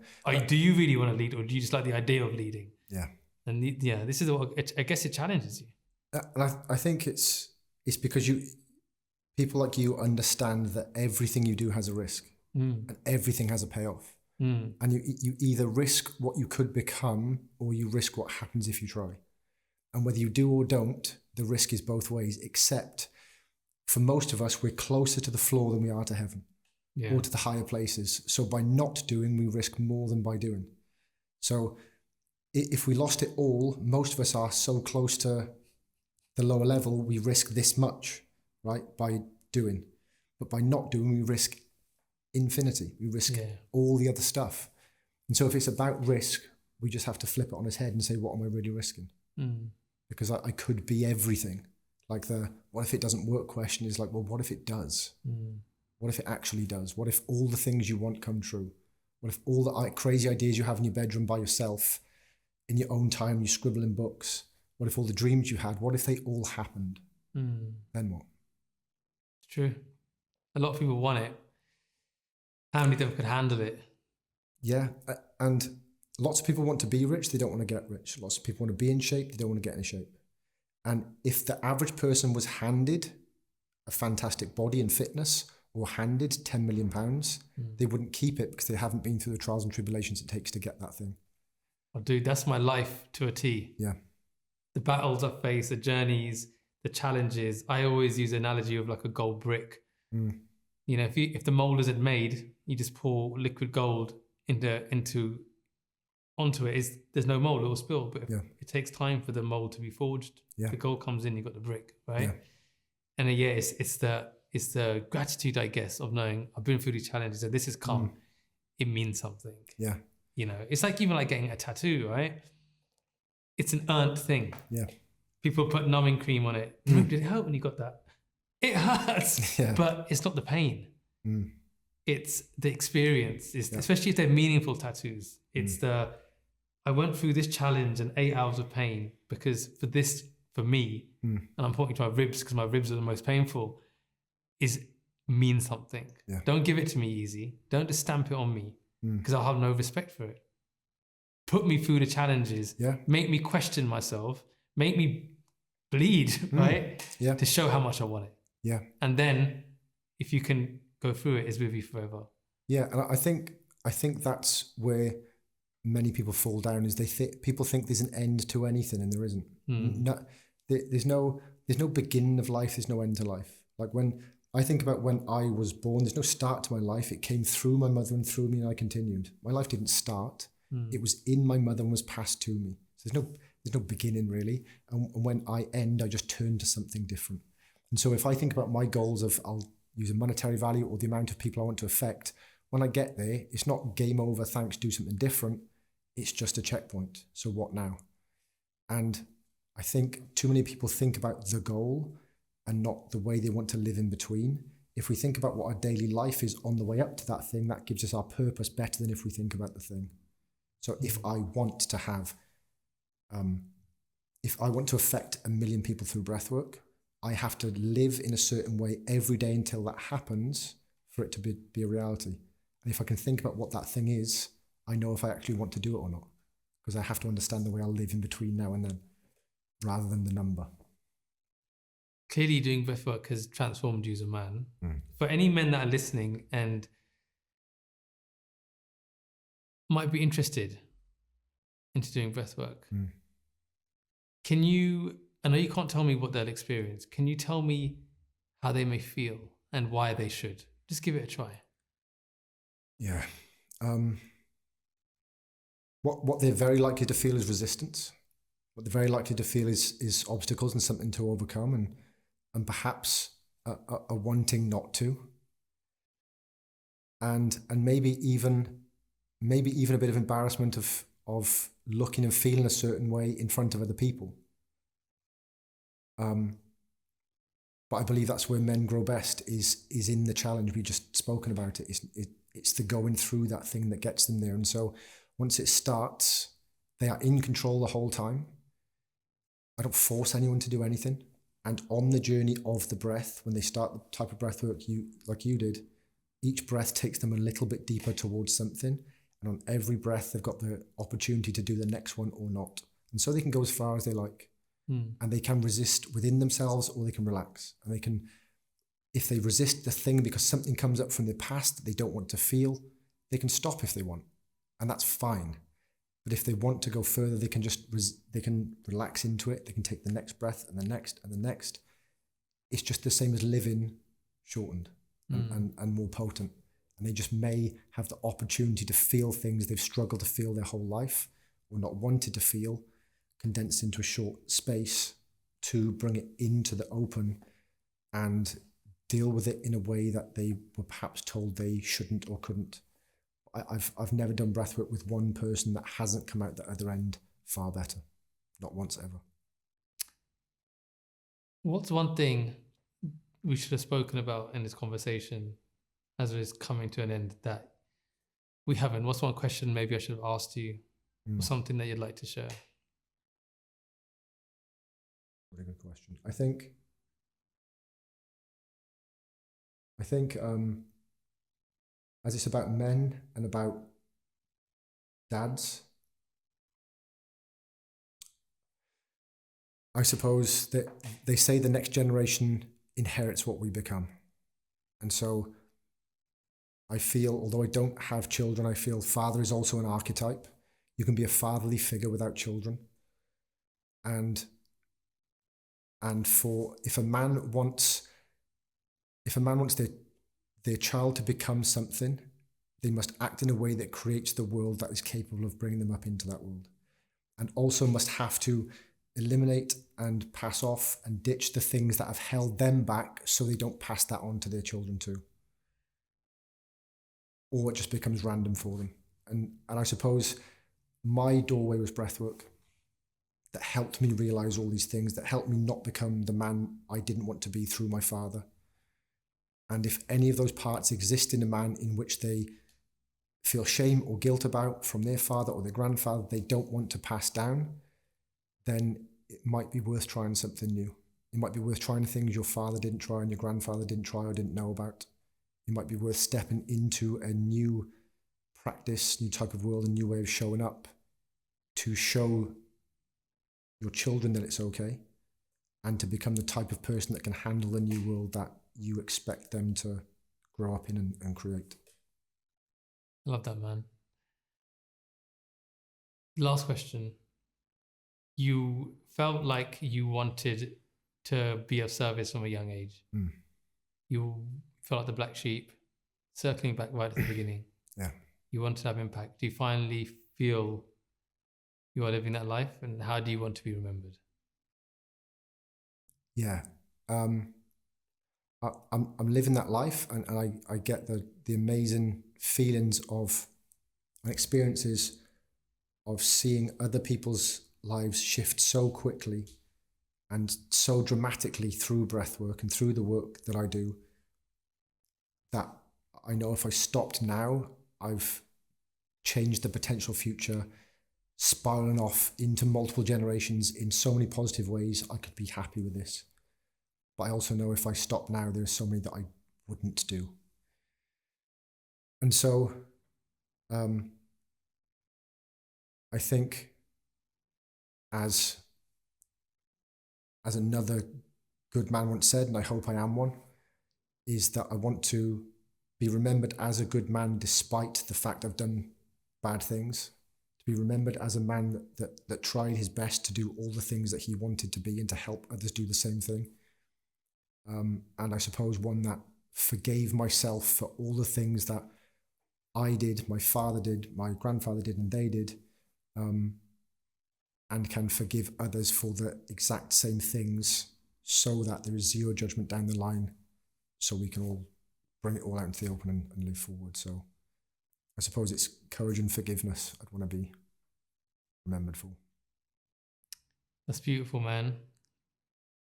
Do you really want to lead, or do you just like the idea of leading? Yeah. And this is what I guess it challenges you. And I think it's because people like you understand that everything you do has a risk and everything has a payoff. And you either risk what you could become or you risk what happens if you try. And whether you do or don't, the risk is both ways, except for most of us, we're closer to the floor than we are to heaven or to the higher places. So by not doing, we risk more than by doing. So if we lost it all, most of us are so close to the lower level, we risk this much, right, by doing. But by not doing, we risk infinity. We risk all the other stuff. And so if it's about risk, we just have to flip it on its head and say, what am I really risking? Because I could be everything. Like the what if it doesn't work question is like, well, what if it does? What if it actually does? What if all the things you want come true? What if all the crazy ideas you have in your bedroom by yourself, in your own time, you scribble in books? What if all the dreams you had, what if they all happened? Then what? It's true. A lot of people want it. How many of them could handle it? Yeah, and lots of people want to be rich, they don't want to get rich. Lots of people want to be in shape, they don't want to get in shape. And if the average person was handed a fantastic body and fitness, or handed £10 million, they wouldn't keep it because they haven't been through the trials and tribulations it takes to get that thing. Oh, dude, that's my life to a T. Yeah. The battles I face, the journeys, the challenges. I always use the analogy of like a gold brick. You know, if the mold isn't made, you just pour liquid gold onto it. There's no mold, it will spill. But it takes time for the mold to be forged. The gold comes in, you've got the brick, right? And it's the gratitude, I guess, of knowing I've been through these challenges and this has come. It means something. Yeah. You know, it's like even like getting a tattoo, right? It's an earned thing. Yeah. People put numbing cream on it. Did it hurt when you got that? It hurts, but it's not the pain. It's the experience. Especially if they're meaningful tattoos. It's I went through this challenge and 8 hours of pain because for me, and I'm pointing to my ribs because my ribs are the most painful, means something. Yeah. Don't give it to me easy. Don't just stamp it on me because I'll have no respect for it. Put me through the challenges. Yeah. Make me question myself. Make me bleed, right? Yeah. To show how much I want it. Yeah. And then if you can go through it, it's with you forever. Yeah. And I think that's where many people fall down is people think there's an end to anything and there isn't. No, there's no beginning of life. There's no end to life. Like when I think about when I was born, there's no start to my life. It came through my mother and through me and I continued. My life didn't start. It was in my mother and was passed to me. So there's no beginning really. And when I end, I just turn to something different. And so if I think about my goals of I'll use a monetary value or the amount of people I want to affect, when I get there, it's not game over, thanks, do something different. It's just a checkpoint. So what now? And I think too many people think about the goal and not the way they want to live in between. If we think about what our daily life is on the way up to that thing, that gives us our purpose better than if we think about the thing. So if I want to have, if I want to affect 1 million people through breathwork, I have to live in a certain way every day until that happens for it to be a reality. And if I can think about what that thing is, I know if I actually want to do it or not, because I have to understand the way I'll live in between now and then, rather than the number. Clearly doing breathwork has transformed you as a man. Mm. For any men that are listening and might be interested into doing breathwork, can you, I know you can't tell me what they'll experience, can you tell me how they may feel and why they should? Just give it a try. Yeah. What they're very likely to feel is resistance. What they're very likely to feel is obstacles and something to overcome, and perhaps a wanting not to, and maybe even a bit of embarrassment of looking and feeling a certain way in front of other people. But I believe that's where men grow best, is in the challenge. We just spoken about it. It's the going through that thing that gets them there. And so once it starts, they are in control the whole time. I don't force anyone to do anything. And on the journey of the breath, when they start the type of breath work like you did, each breath takes them a little bit deeper towards something. And on every breath, they've got the opportunity to do the next one or not. And so they can go as far as they like. And they can resist within themselves, or they can relax. And they can, if they resist the thing because something comes up from their past that they don't want to feel, they can stop if they want. And that's fine. But if they want to go further, they can just they can relax into it. They can take the next breath and the next and the next. It's just the same as living, shortened and more potent. And they just may have the opportunity to feel things they've struggled to feel their whole life, or not wanted to feel, condensed into a short space, to bring it into the open and deal with it in a way that they were perhaps told they shouldn't or couldn't. I've never done breathwork with one person that hasn't come out the other end far better. Not once ever. What's one thing we should have spoken about in this conversation as it is coming to an end that we haven't? What's one question maybe I should have asked you, or something that you'd like to share? What a good question. I think as it's about men and about dads, I suppose that they say the next generation inherits what we become. And so I feel, although I don't have children, I feel father is also an archetype. You can be a fatherly figure without children. And for if a man wants their child to become something, they must act in a way that creates the world that is capable of bringing them up into that world, and also must have to eliminate and pass off and ditch the things that have held them back, so they don't pass that on to their children too, or it just becomes random for them. And I suppose my doorway was breathwork, that helped me realize all these things, that helped me not become the man I didn't want to be through my father. And if any of those parts exist in a man in which they feel shame or guilt about from their father or their grandfather, they don't want to pass down, then it might be worth trying something new. It might be worth trying things your father didn't try and your grandfather didn't try or didn't know about. It might be worth stepping into a new practice, new type of world, a new way of showing up, to show your children that it's okay, and to become the type of person that can handle the new world that you expect them to grow up in and create. I love that, man. Last question. You felt like you wanted to be of service from a young age. You felt like the black sheep, circling back right at the beginning. Yeah. You wanted to have impact. Do you finally feel you are living that life, and how do you want to be remembered? Yeah. I'm living that life, and I get the amazing feelings of and experiences of seeing other people's lives shift so quickly and so dramatically through breathwork and through the work that I do, that I know if I stopped now, I've changed the potential future, spiraling off into multiple generations in so many positive ways. I could be happy with this. But I also know if I stop now, there's so many that I wouldn't do. And so I think as another good man once said, and I hope I am one, is that I want to be remembered as a good man despite the fact I've done bad things, to be remembered as a man that tried his best to do all the things that he wanted to be and to help others do the same thing. And I suppose one that forgave myself for all the things that I did, my father did, my grandfather did, and they did, and can forgive others for the exact same things, so that there is zero judgment down the line, so we can all bring it all out into the open and live forward. So I suppose it's courage and forgiveness I'd want to be remembered for. That's beautiful, man.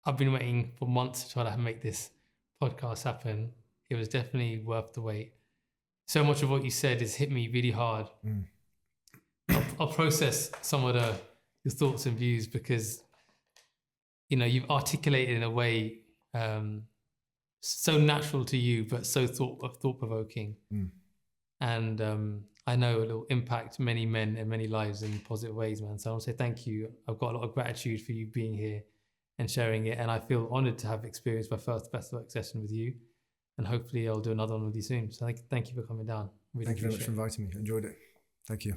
I've been waiting for months to try to make this podcast happen. It was definitely worth the wait. So much of what you said has hit me really hard. I'll process some of your thoughts and views, because you've articulated in a way so natural to you, but so thought-provoking. And I know it'll impact many men and many lives in positive ways, man. So I want to say thank you. I've got a lot of gratitude for you being here and sharing it. And I feel honored to have experienced my first Breathwork session with you. And hopefully I'll do another one with you soon. So thank you for coming down. Really Thank you very much for inviting me. I enjoyed it. Thank you.